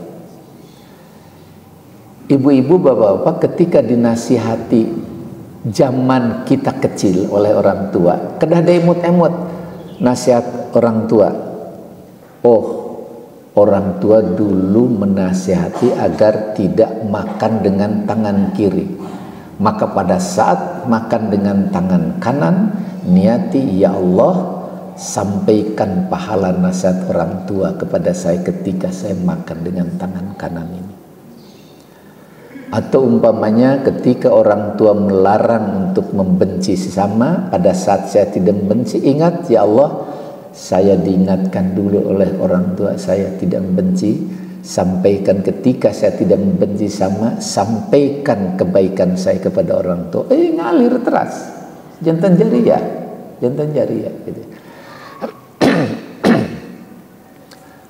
Ibu-ibu, bapak-bapak, ketika dinasihati zaman kita kecil oleh orang tua, kedah ada emut-emut nasihat orang tua. Oh, orang tua dulu menasihati agar tidak makan dengan tangan kiri. Maka pada saat makan dengan tangan kanan, niati, ya Allah, sampaikan pahala nasihat orang tua kepada saya ketika saya makan dengan tangan kanan ini. Atau umpamanya ketika orang tua melarang untuk membenci sesama, pada saat saya tidak membenci, ingat, ya Allah, saya diingatkan dulu oleh orang tua saya tidak membenci. Sampaikan ketika saya tidak membenci sama, sampaikan kebaikan saya kepada orang tua. Ngalir terus, jantan jariyah, jantan jariyah gitu.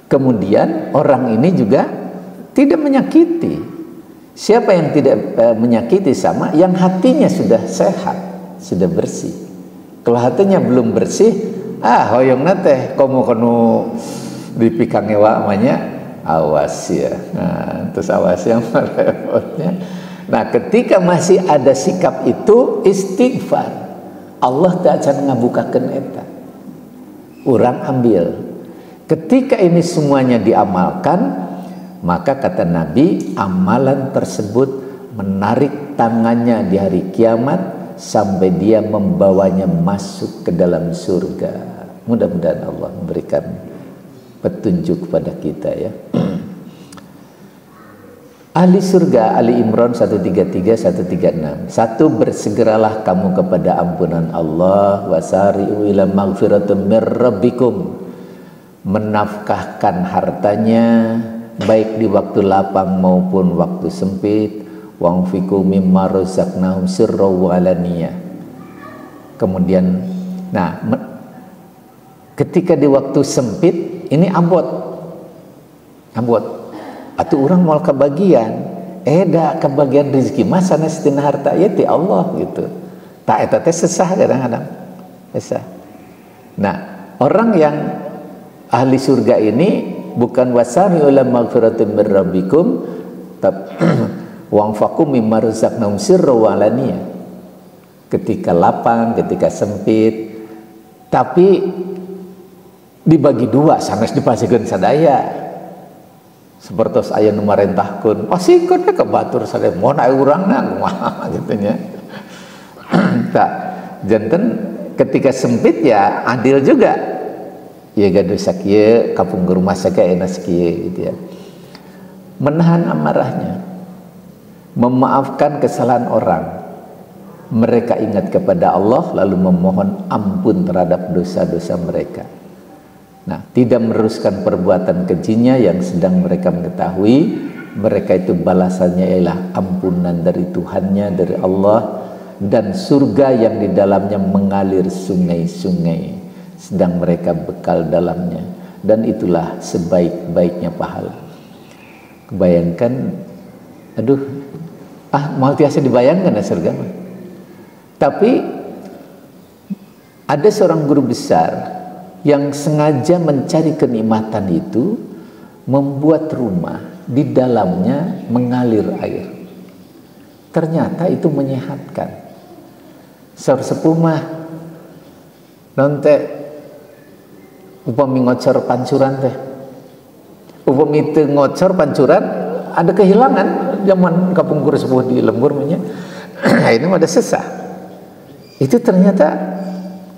Kemudian orang ini juga tidak menyakiti. Siapa yang tidak menyakiti sama? Yang hatinya sudah sehat, sudah bersih. Kalau hatinya belum bersih, hoyong nate komo kono dipikang ewa amanya, awas ya. Nah, terus awas yang repotnya. Nah, ketika masih ada sikap itu, istighfar. Allah tak akan ngabukakeun eta. Urang ambil. Ketika ini semuanya diamalkan, maka kata Nabi, amalan tersebut menarik tangannya di hari kiamat sampai dia membawanya masuk ke dalam surga. Mudah-mudahan Allah memberikan petunjuk kepada kita ya. Ahli surga, Ali Imran 133 136. 1. Bersegeralah kamu kepada ampunan Allah, wasari'u ila maghfiratum mir rabbikum. Menafkahkan hartanya baik di waktu lapang maupun waktu sempit. Wa'anfiqu mimma razaqnahum sirran wa alaniyah. Kemudian ketika di waktu sempit ini ambot atau orang mau kebagian kebagian rezeki masa nestina harta ya ti Allah gitu. Tak eta teh sesah kadang-kadang sesah. Nah, orang yang ahli surga ini bukan wasami ulam maghfiratum mir rabbikum wa'anfaqu mimma razaqnahum sirran wa alaniyah. Ketika lapang, ketika sempit, tapi dibagi dua sanes dipasikeun sadaya. Seperti aya nu marentahkeun, pasikeun ke batur sadaya mun aya urangna kumaha gitu nya. Tak, janten ketika sempit ya adil juga. Ya gaduh sakieu kapung rumah sakieu ena sakieu gitu ya. Menahan amarahnya, memaafkan kesalahan orang. Mereka ingat kepada Allah lalu memohon ampun terhadap dosa-dosa mereka. Nah, tidak meneruskan perbuatan kejinya yang sedang mereka mengetahui. Mereka itu balasannya ialah ampunan dari Tuhannya, dari Allah, dan surga yang di dalamnya mengalir sungai-sungai. sedang mereka bekal dalamnya, dan itulah sebaik-baiknya pahala. Kebayangkan, aduh, mau tiasa dibayangkan ya surga. Tapi ada seorang guru besar yang sengaja mencari kenikmatan itu, membuat rumah di dalamnya mengalir air. Ternyata itu menyehatkan. Sepuh mah nonte upami ngocor pancuran teh, upami teu ngocor pancuran ada kehilangan. Zaman kapungkur sepuh di lembur punya ini ada sesah. Itu ternyata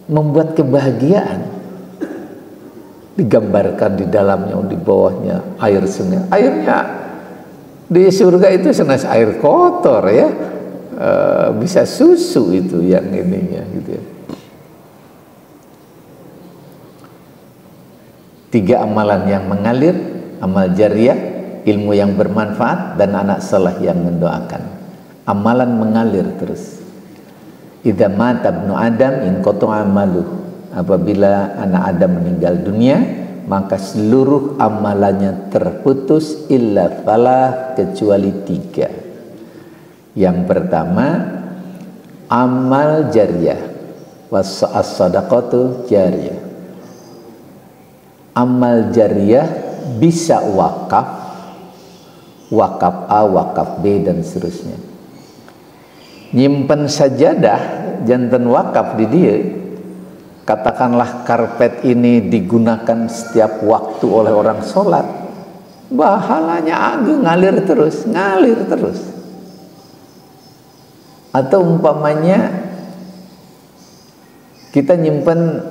membuat kebahagiaan. Digambarkan di dalamnya, di bawahnya air sungai. Airnya di surga itu senas air kotor ya, bisa susu itu yang ininya gitu ya. 3 amalan yang mengalir, amal jariah, ilmu yang bermanfaat, dan anak saleh yang mendoakan. Amalan mengalir terus. Idza mata ibnu Adam inqata'a amaluhu. Apabila anak Adam meninggal dunia, maka seluruh amalannya terputus illa falah, kecuali 3. Yang pertama, amal jariah, was-sadaqatu jariyah. Amal jariah bisa wakaf, wakaf A, wakaf B, dan seterusnya. Nyimpen sajadah jantan wakaf di dia. Katakanlah karpet ini digunakan setiap waktu oleh orang sholat, pahalanya ngalir terus, ngalir terus. Atau umpamanya kita nyimpen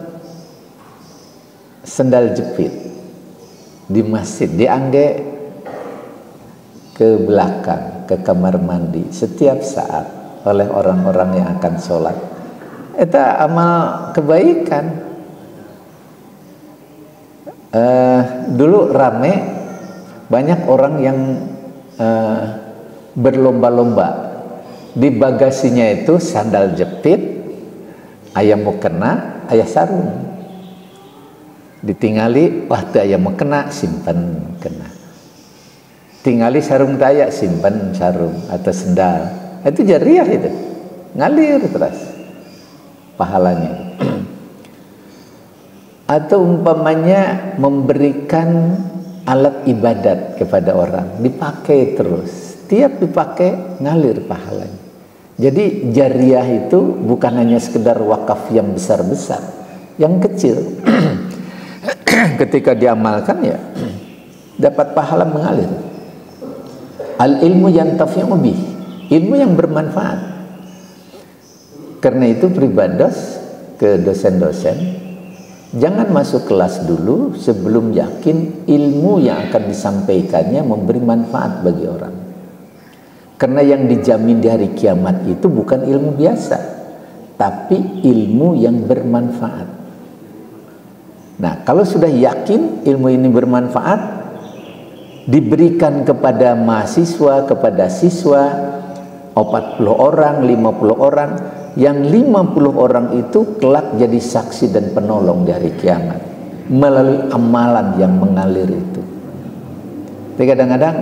sendal jepit di masjid, diangge ke belakang, ke kamar mandi setiap saat oleh orang-orang yang akan sholat. Itu amal kebaikan. Dulu rame, banyak orang yang berlomba-lomba. Di bagasinya itu sandal jepit, ayam mukena, ayah sarung. Ditingali, waktu ayam mukena, simpan kena. Tingali sarung daya, simpan sarung atau sendal. Itu jariah itu, ngalir terus pahalanya. Atau umpamanya memberikan alat ibadat kepada orang, dipakai terus, tiap dipakai ngalir pahalanya. Jadi jariah itu bukan hanya sekedar wakaf yang besar-besar, yang kecil ketika diamalkan ya dapat pahala mengalir. Al ilmu yantafi'u bih, ilmu yang bermanfaat. Karena itu pribados ke dosen-dosen, jangan masuk kelas dulu sebelum yakin ilmu yang akan disampaikannya memberi manfaat bagi orang. Karena yang dijamin di hari kiamat itu bukan ilmu biasa, tapi ilmu yang bermanfaat. Nah, kalau sudah yakin ilmu ini bermanfaat, diberikan kepada mahasiswa, kepada siswa, 40 orang, 50 orang, yang 50 orang itu kelak jadi saksi dan penolong di hari kiamat melalui amalan yang mengalir itu. Tapi kadang-kadang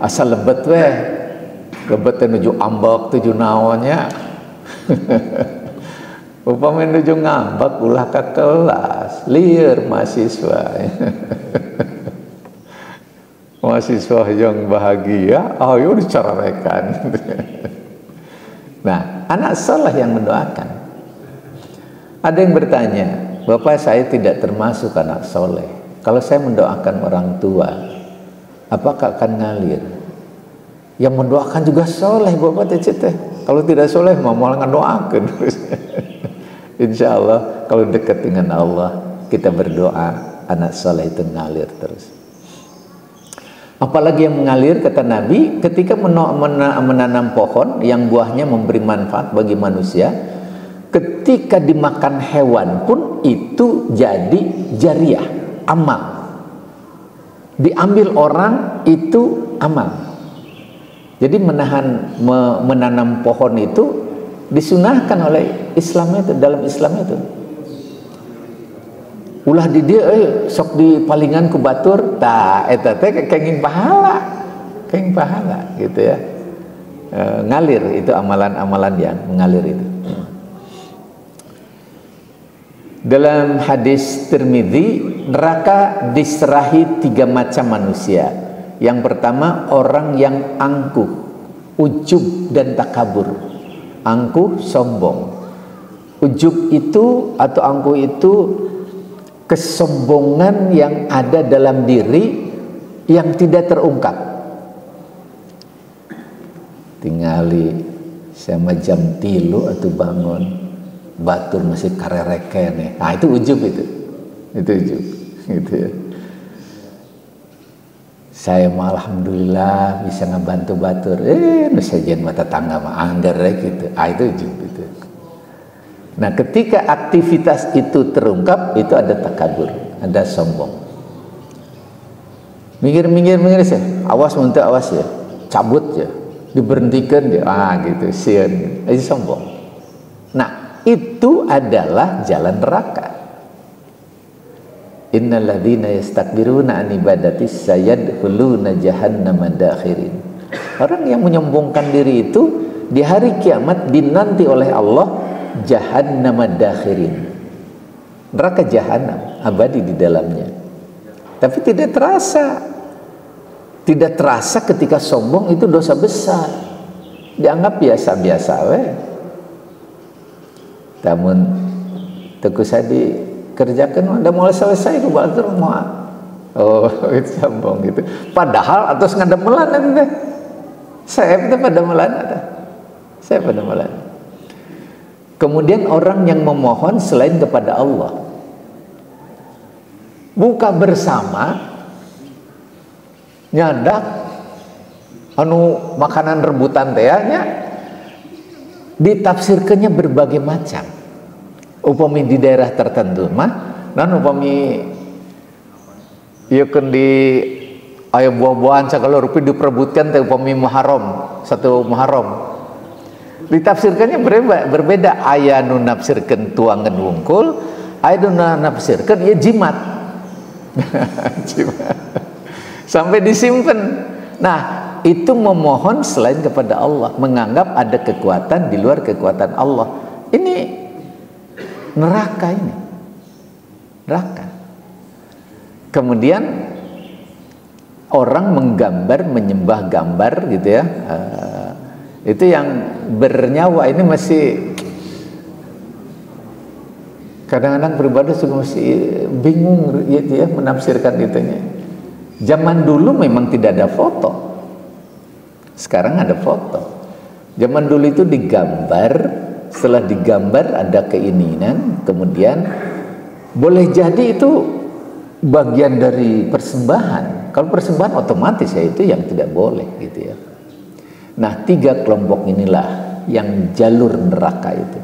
asal lebet weh, lebet menuju ambak tujuh naonnya. Upama menuju ngambak ulah ke kelas, liar mahasiswa. Mahasiswa yang bahagia, ayo diceraikan. Nah, anak saleh yang mendoakan. Ada yang bertanya, Bapak saya tidak termasuk anak soleh. Kalau saya mendoakan orang tua, apakah akan ngalir? Yang mendoakan juga soleh, Bapak teh. Kalau tidak soleh, mau ngedoakan. Insya Allah, kalau dekat dengan Allah, kita berdoa, anak soleh itu ngalir terus. Apalagi yang mengalir, kata Nabi, ketika menanam pohon yang buahnya memberi manfaat bagi manusia, ketika dimakan hewan pun itu jadi jariah, amal. Diambil orang itu amal. Jadi menanam pohon itu disunahkan oleh Islam itu, dalam Islam itu. ulah di dia sok di palingan ku batur tah eta teh kenging pahala gitu ya. Ngalir itu amalan-amalan yang mengalir itu. Dalam hadis Tirmidzi, neraka diserahi 3 macam manusia. Yang pertama, orang yang angkuh, ujub dan takabur. Angkuh, sombong. Ujub itu atau angkuh itu kesombongan yang ada dalam diri yang tidak terungkap. Tingali sama jam 3 atau bangun batur masih karereken. Nah, itu ujub itu ujub gitu ya. Saya mah alhamdulillah bisa ngebantu batur, nu sajian mata tangga mah anggar gitu. Itu ujub itu. Nah, ketika aktivitas itu terungkap, itu ada takabur, ada sombong. Minggir sih, awas muntah awas ya, cabut ya, diberhentikan dia, gitu, sieun, itu sombong. Nah, itu adalah jalan neraka. Innal ladzina yastakbiruna an ibadati sayadkhuluna jahannama dakhirin. Orang yang menyombongkan diri itu di hari kiamat dinanti oleh Allah jahannama dakhirin. Neraka jahanam abadi di dalamnya. Tapi tidak terasa ketika sombong itu dosa besar. Dianggap biasa-biasa we. Namun teku sadi kerjakan udah mulai selesai ku batur moal. Oh, itu sombong gitu. Padahal atos ngademelan itu teh. Saya pada melan ada. Saya pada melan. Kemudian orang yang memohon selain kepada Allah, buka bersama nyadak anu makanan rebutan teh nya ditafsirkannya berbagai macam. Upami di daerah tertentu mah dan upami ieu keun di aya buah-buahan sakala rupi diperebutkan teh upami Muharram, satu Muharram. Ditafsirkannya berbeda. Aya nu nafsirkeun tuangan wungkul, aya nu nafsirkeun ieu jimat. Jimat. Sampai disimpan. Nah, itu memohon selain kepada Allah, menganggap ada kekuatan di luar kekuatan Allah. Ini neraka ini. Neraka. Kemudian orang menggambar, menyembah gambar gitu ya. Itu yang bernyawa ini masih kadang-kadang pribadi juga masih bingung gitu ya menafsirkan itunya. Zaman dulu memang tidak ada foto, sekarang ada foto. Zaman dulu itu digambar, setelah digambar ada keinginan, kemudian boleh jadi itu bagian dari persembahan. Kalau persembahan otomatis ya itu yang tidak boleh gitu ya. Nah, 3 kelompok inilah yang jalur neraka itu.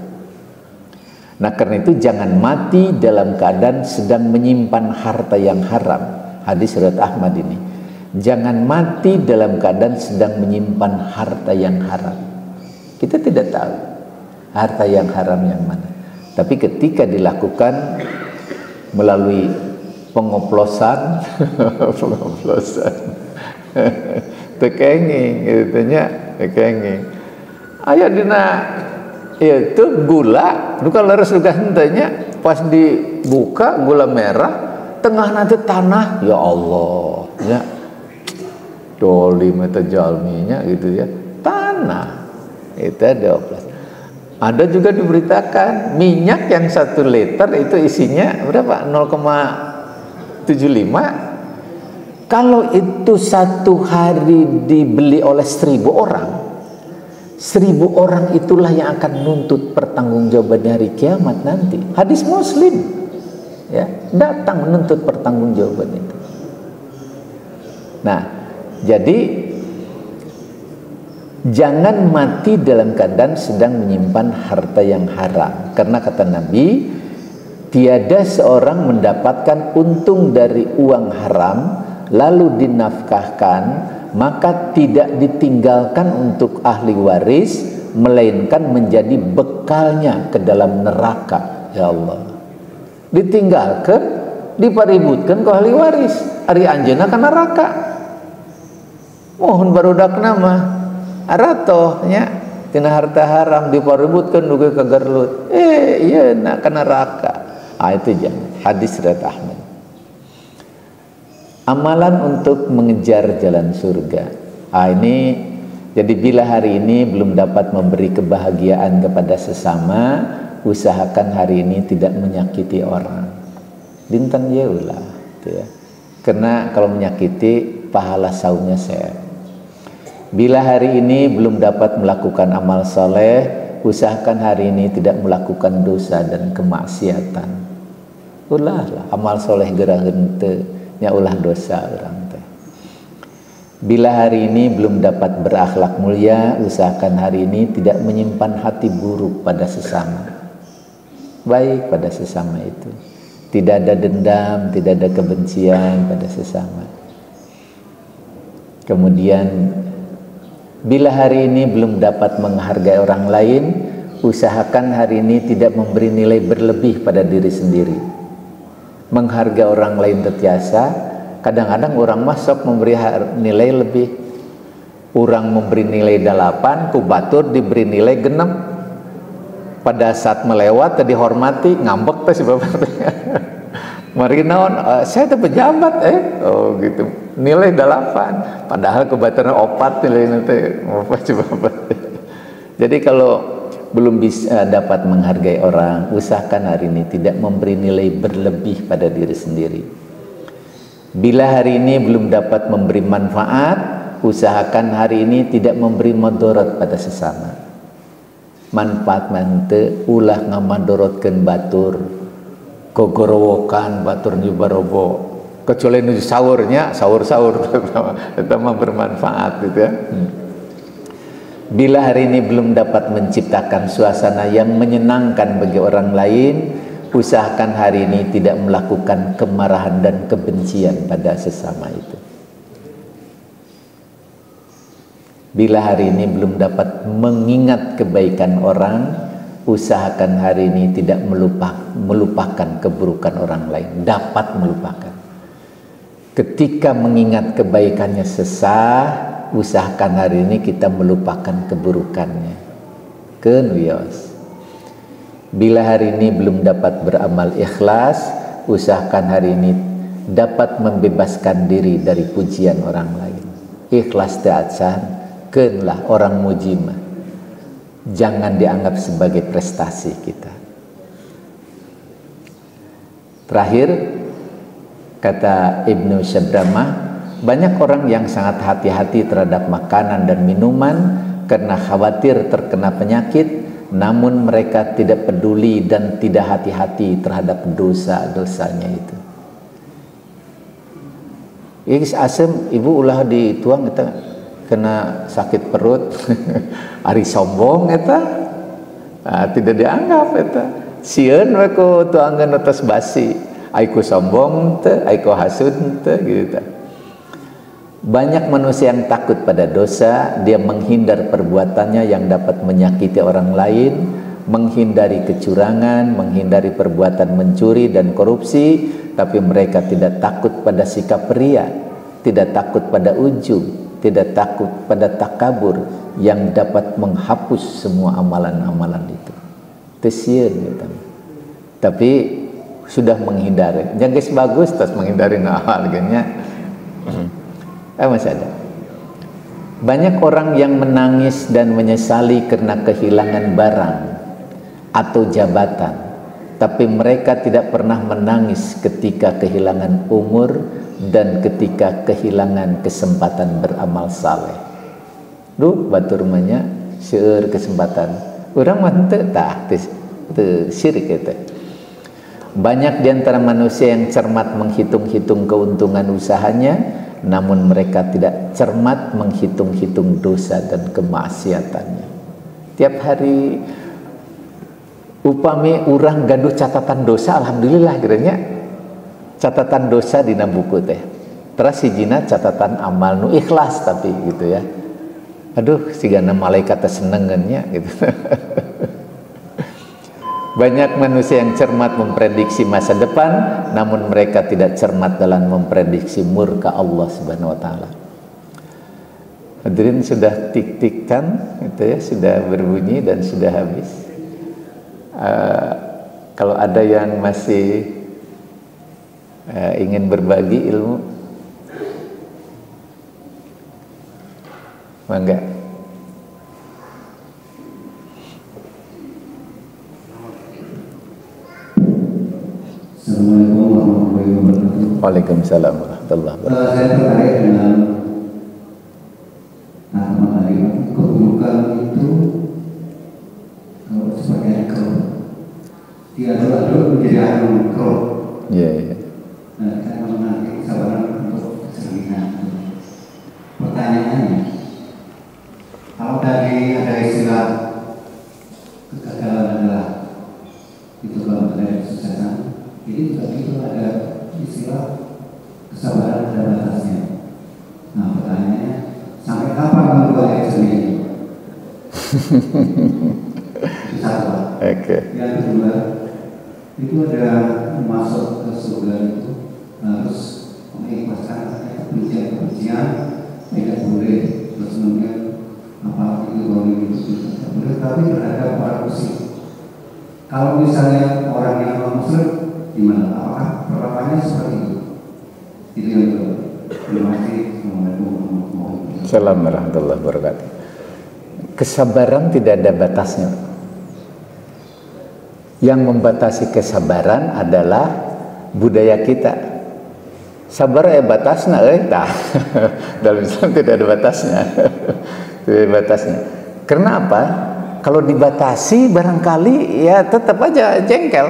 Nah, karena itu jangan mati dalam keadaan sedang menyimpan harta yang haram. Hadis riwayat Ahmad ini. Jangan mati dalam keadaan sedang menyimpan harta yang haram. Kita tidak tahu harta yang haram yang mana. Tapi ketika dilakukan melalui pengoplosan, tekenging gitu nya. Kenging aya dina itu gula duka leres duka hentenya pas dibuka gula merah tengah nanti tanah ya Allah ya dolim eta jalminya gitu ya tanah itu ada juga diberitakan minyak yang 1 liter itu isinya berapa 0,75. Kalau itu 1 hari dibeli oleh 1000 orang, 1000 orang itulah yang akan nuntut pertanggungjawaban hari kiamat nanti. Hadis Muslim, ya, datang menuntut pertanggungjawaban itu. Nah, jadi jangan mati dalam keadaan sedang menyimpan harta yang haram, karena kata Nabi, tiada seorang mendapatkan untung dari uang haram lalu dinafkahkan, maka tidak ditinggalkan untuk ahli waris, melainkan menjadi bekalnya ke dalam neraka. Ya Allah, ditinggalkan dipaributkeun ku ahli waris, ari anjeunna ka neraka. Mohon barudakna mah aratoh nya tina harta haram dipaributkeun dugi ka garlut. Ieu na ka neraka. Itu jangan. Hadis riwayat Ahmad. Amalan untuk mengejar jalan surga. Ini jadi bila hari ini belum dapat memberi kebahagiaan kepada sesama, usahakan hari ini tidak menyakiti orang. Dinten ye ulah, ya. Karena kalau menyakiti pahala saumnya saya. Bila hari ini belum dapat melakukan amal soleh, usahakan hari ini tidak melakukan dosa dan kemaksiatan. Ulah amal soleh geraheun teu nya ulah dosa urang teh. Bila hari ini belum dapat berakhlak mulia, usahakan hari ini tidak menyimpan hati buruk pada sesama. Baik pada sesama itu. Tidak ada dendam, tidak ada kebencian pada sesama. Kemudian bila hari ini belum dapat menghargai orang lain, usahakan hari ini tidak memberi nilai berlebih pada diri sendiri. Menghargai orang lain terbiasa, kadang-kadang orang masuk memberi nilai lebih. Orang memberi nilai 8, ku batur diberi nilai 6. Pada saat melewat tadi hormati ngambek teh si bapak teh. Mari naon saya teh pejabat oh gitu. Nilai 8 padahal kebetulan 4 nilainya teh apa coba. Jadi kalau belum bisa dapat menghargai orang, usahakan hari ini tidak memberi nilai berlebih pada diri sendiri. Bila hari ini belum dapat memberi manfaat, usahakan hari ini tidak memberi mudarat pada sesama. Manfaat mante ulah ngamadorotkeun batur, gogorowokan batur njubarobo, kecuali nu sahurnya sahur-sahur eta mah bermanfaat gitu ya. Bila hari ini belum dapat menciptakan suasana yang menyenangkan bagi orang lain, usahakan hari ini tidak melakukan kemarahan dan kebencian pada sesama itu. Bila hari ini belum dapat mengingat kebaikan orang, usahakan hari ini tidak melupakan keburukan orang lain. Dapat melupakan. Ketika mengingat kebaikannya sesah, usahakan hari ini kita melupakan keburukannya. Kenwios. Bila hari ini belum dapat beramal ikhlas, usahakan hari ini dapat membebaskan diri dari pujian orang lain. Ikhlas ta'atsan. Kenlah orang mujimah, jangan dianggap sebagai prestasi kita. Terakhir, kata Ibnu Syabramah, banyak orang yang sangat hati-hati terhadap makanan dan minuman karena khawatir terkena penyakit, namun mereka tidak peduli dan tidak hati-hati terhadap dosa-dosanya itu. Iis asem ibu ulah dituang kita kena sakit perut ari sombong eta tidak dianggap eta sieun we ku tuangan atas basi ai ku sombong teu ai ku hasud teu gitu. Banyak manusia yang takut pada dosa, dia menghindar perbuatannya yang dapat menyakiti orang lain, menghindari kecurangan, menghindari perbuatan mencuri dan korupsi, tapi mereka tidak takut pada sikap ria, tidak takut pada ujub, tidak takut pada takabur yang dapat menghapus semua amalan-amalan itu. Tesieun gitu. Tapi sudah menghindari. Yang guys bagus terus menghindari hal gini. Masih ada. Banyak orang yang menangis dan menyesali karena kehilangan barang atau jabatan, tapi mereka tidak pernah menangis ketika kehilangan umur dan ketika kehilangan kesempatan beramal saleh. Duh batur rumahnya seueur kesempatan urang mah teu tah teu syirik eta. Banyak di antara manusia yang cermat menghitung-hitung keuntungan usahanya, namun mereka tidak cermat menghitung-hitung dosa dan kemaksiatannya. Tiap hari upami urang gaduh catatan dosa, alhamdulillah kiranya catatan dosa dina buku teh. Terus hijina catatan amal nu ikhlas tapi gitu ya. Aduh sigana malaikat teh senengeunnya gitu. Banyak manusia yang cermat memprediksi masa depan, namun mereka tidak cermat dalam memprediksi murka Allah Subhanahu wa taala. Hadirin, sudah tik-tikkan itu ya, sudah berbunyi dan sudah habis. Kalau ada yang masih ingin berbagi ilmu, mangga. Assalamualaikum warahmatullahi wabarakatuh. Waalaikumsalam warahmatullahi wabarakatuh. Saya tertarik dengan materi keburukan itu sebagai mikro. Diaduk-aduk menjadi mikro. Iya, iya. Nah, saya menanti kesabaran untuk keserminan. Pertanyaannya, kalau dari ada istilah kegagalan adalah itu kalau ada kesuksesan, ini juga itu ada istilah kesabaran ada batasnya. Nah, pertanyaannya, sampai kapan menunggu ayat sendiri? Itu satu. Oke. Yang kedua, itu ada masuk ke surga itu harus mengikhlaskan kebencian, tidak boleh terus kemudian apa itu boleh itu tidak boleh, tapi terhadap orang muslim. Kalau misalnya orang yang non muslim gimana? Apakah perlakuannya seperti itu? Itu yang kedua. Terima kasih. Assalamualaikum warahmatullahi wabarakatuh. Kesabaran tidak ada batasnya. Yang membatasi kesabaran adalah budaya kita. Sabar batasnya, tak. Dalam Islam tidak ada batasnya. Tidak ada batasnya. Karena apa? Kalau dibatasi barangkali ya tetap aja jengkel.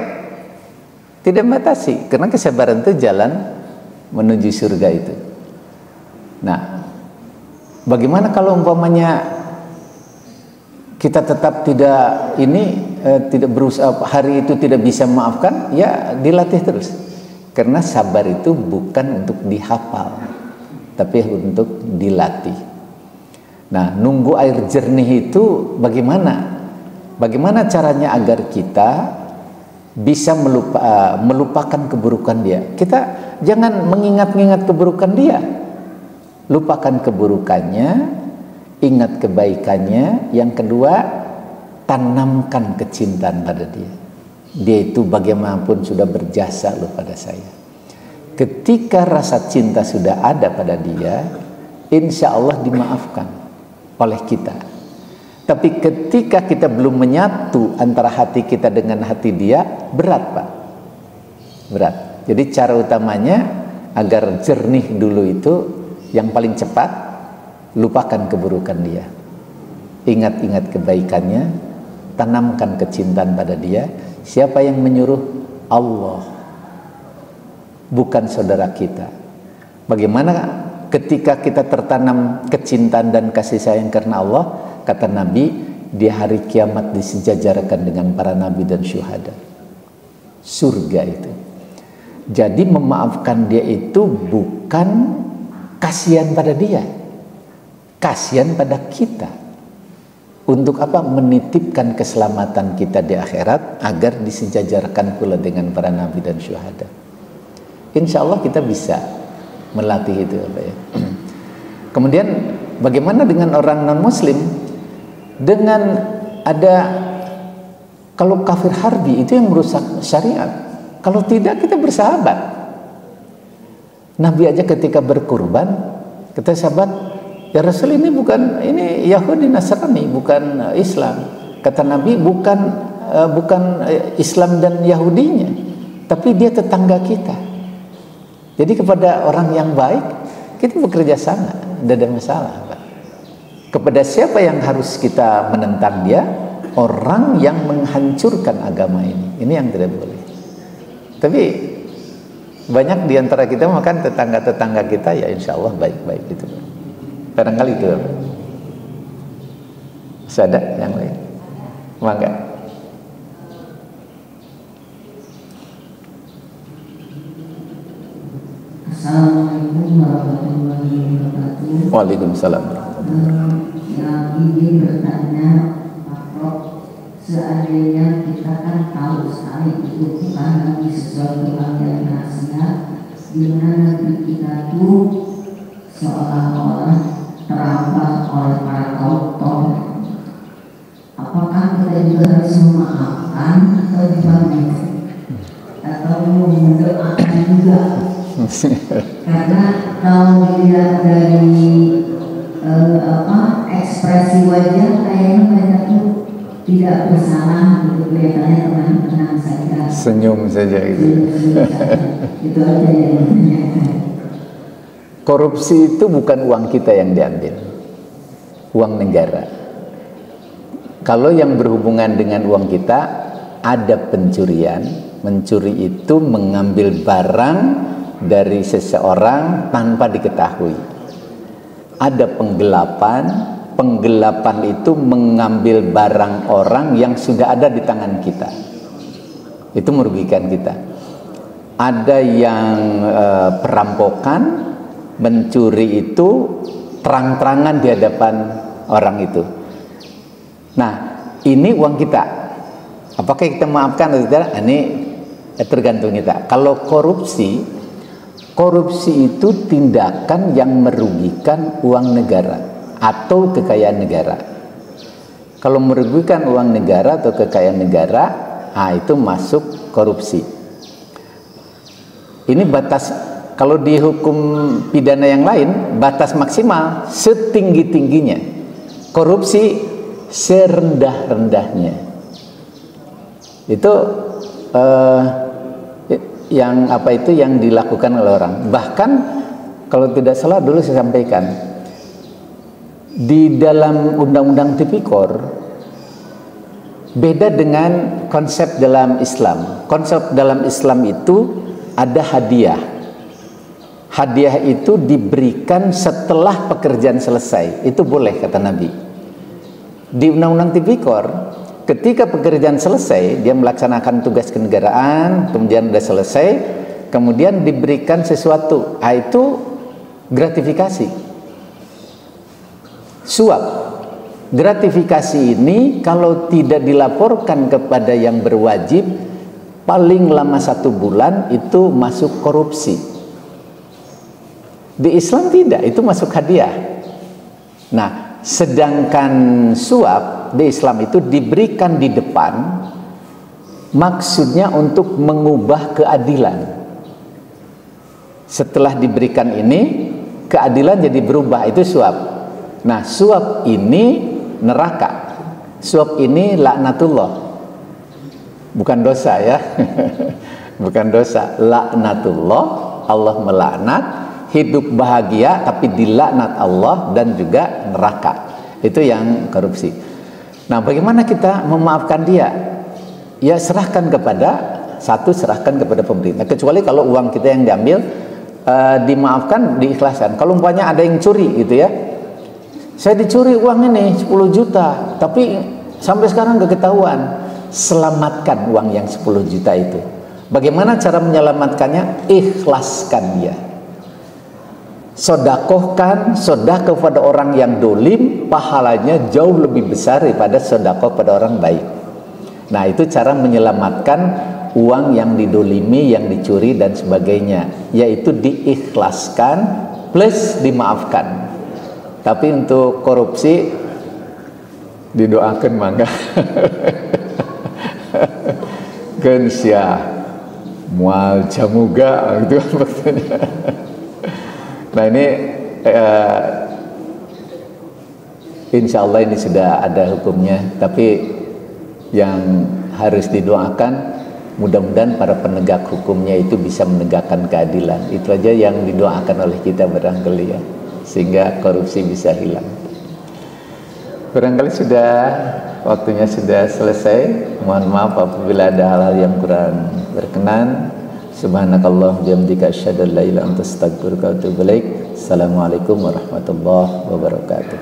Tidak membatasi, karena kesabaran itu jalan menuju surga itu. Nah, bagaimana kalau umpamanya kita tetap tidak tidak berusaha, hari itu tidak bisa memaafkan, ya dilatih terus. Karena sabar itu bukan untuk dihafal, tapi untuk dilatih. Nah, nunggu air jernih itu bagaimana? Bagaimana caranya agar kita bisa melupakan keburukan dia? Kita jangan mengingat-ingat keburukan dia. Lupakan keburukannya, ingat kebaikannya. Yang kedua, tanamkan kecintaan pada dia. Dia itu bagaimanapun sudah berjasa loh pada saya. Ketika rasa cinta sudah ada pada dia, insya Allah dimaafkan oleh kita. Tapi ketika kita belum menyatu antara hati kita dengan hati dia, berat Pak, berat. Jadi cara utamanya agar jernih dulu itu, yang paling cepat lupakan keburukan dia, ingat-ingat kebaikannya, tanamkan kecintaan pada dia. Siapa yang menyuruh? Allah, bukan saudara kita. Bagaimana ketika kita tertanam kecintaan dan kasih sayang karena Allah? Kata Nabi, di hari kiamat disejajarkan dengan para nabi dan syuhada. Surga itu. Jadi memaafkan dia itu bukan kasihan pada dia, kasihan pada kita. Untuk apa? Menitipkan keselamatan kita di akhirat agar disejajarkan pula dengan para nabi dan syuhada. Insya Allah kita bisa melatih itu, Pak ya. Kemudian bagaimana dengan orang non muslim? Dengan ada, kalau kafir harbi itu yang merusak syariat, kalau tidak kita bersahabat. Nabi aja ketika berkurban, kata sahabat, ya Rasul ini bukan, ini Yahudi Nasrani, bukan Islam. Kata Nabi, bukan Islam dan Yahudinya, tapi dia tetangga kita. Jadi kepada orang yang baik kita bekerja sama, tidak ada masalah. Kepada siapa yang harus kita menentang dia? Orang yang menghancurkan agama ini. Ini yang tidak boleh. Tapi banyak diantara kita makan tetangga-tetangga kita, ya insya Allah baik-baik gitu. Barangkali itu. Masih ada yang lain? Mangga. Assalamualaikum warahmatullahi wabarakatuh. Waalaikumsalam. Yang ingin bertanya, Pak Prof, seandainya kita kan tahu sekali itu bukan lagi sesuatu hal yang rahasia, di mana nanti kita tuh seolah-olah terampas oleh para koruptor. Apakah kita juga harus memaafkan atau dibalik atau mendoakan juga? Karena kalau dilihat dari ekspresi wajah kayaknya mereka tuh tidak bersalah gitu, kelihatannya tenang-tenang saja, senyum saja gitu. Itu aja yang ditanyakan. Korupsi itu bukan uang kita yang diambil, uang negara. Kalau yang berhubungan dengan uang kita, ada pencurian. Mencuri itu mengambil barang dari seseorang tanpa diketahui. Ada penggelapan. Penggelapan itu mengambil barang orang yang sudah ada di tangan kita. Itu merugikan kita. Ada yang perampokan, mencuri itu terang-terangan di hadapan orang itu. Nah, ini uang kita. Apakah kita maafkan atau tidak? Ini tergantung kita. Kalau korupsi itu tindakan yang merugikan uang negara atau kekayaan negara. Kalau merugikan uang negara atau kekayaan negara, itu masuk korupsi. Ini batas, kalau di hukum pidana yang lain, batas maksimal setinggi-tingginya. Korupsi serendah-rendahnya. Itu yang dilakukan oleh orang. Bahkan kalau tidak salah dulu saya sampaikan, di dalam undang-undang tipikor beda dengan konsep dalam Islam. Konsep dalam Islam itu ada hadiah. Hadiah itu diberikan setelah pekerjaan selesai. Itu boleh kata Nabi. Di undang-undang tipikor, ketika pekerjaan selesai, dia melaksanakan tugas kenegaraan, kemudian sudah selesai, kemudian diberikan sesuatu, itu gratifikasi. Suap. Gratifikasi ini kalau tidak dilaporkan kepada yang berwajib, paling lama 1 bulan itu masuk korupsi. Di Islam tidak, itu masuk hadiah. Nah, sedangkan suap di Islam itu diberikan di depan, maksudnya untuk mengubah keadilan. Setelah diberikan ini, keadilan jadi berubah, itu suap. Nah, suap ini neraka. Suap ini laknatullah. Bukan dosa ya. Bukan dosa. Laknatullah, Allah melaknat, hidup bahagia tapi dilaknat Allah, dan juga neraka. Itu yang korupsi. Nah, bagaimana kita memaafkan dia? Ya, serahkan kepada pemerintah. Kecuali kalau uang kita yang diambil, dimaafkan, diikhlaskan. Kalau umpamanya ada yang curi gitu ya, saya dicuri uang ini 10 juta, tapi sampai sekarang gak ketahuan. Selamatkan uang yang 10 juta itu. Bagaimana cara menyelamatkannya? Ikhlaskan dia. Sodakohkan, sodakoh pada orang yang dolim, pahalanya jauh lebih besar daripada sodakoh pada orang baik. Nah, itu cara menyelamatkan uang yang didolimi, yang dicuri dan sebagainya, yaitu diikhlaskan plus dimaafkan. Tapi untuk korupsi didoakan mangga. Gensya mual jamuga gitu maksudnya. Nah, ini insya Allah ini sudah ada hukumnya, tapi yang harus didoakan mudah-mudahan para penegak hukumnya itu bisa menegakkan keadilan. Itu aja yang didoakan oleh kita barangkali ya, sehingga korupsi bisa hilang. Barangkali sudah waktunya sudah selesai. Mohon maaf apabila ada hal-hal yang kurang berkenan. Subhanakallah bihamdika asyhadu an la ilaha illa anta astaghfiruka wa atubu ilaik. Assalamualaikum warahmatullahi wabarakatuh.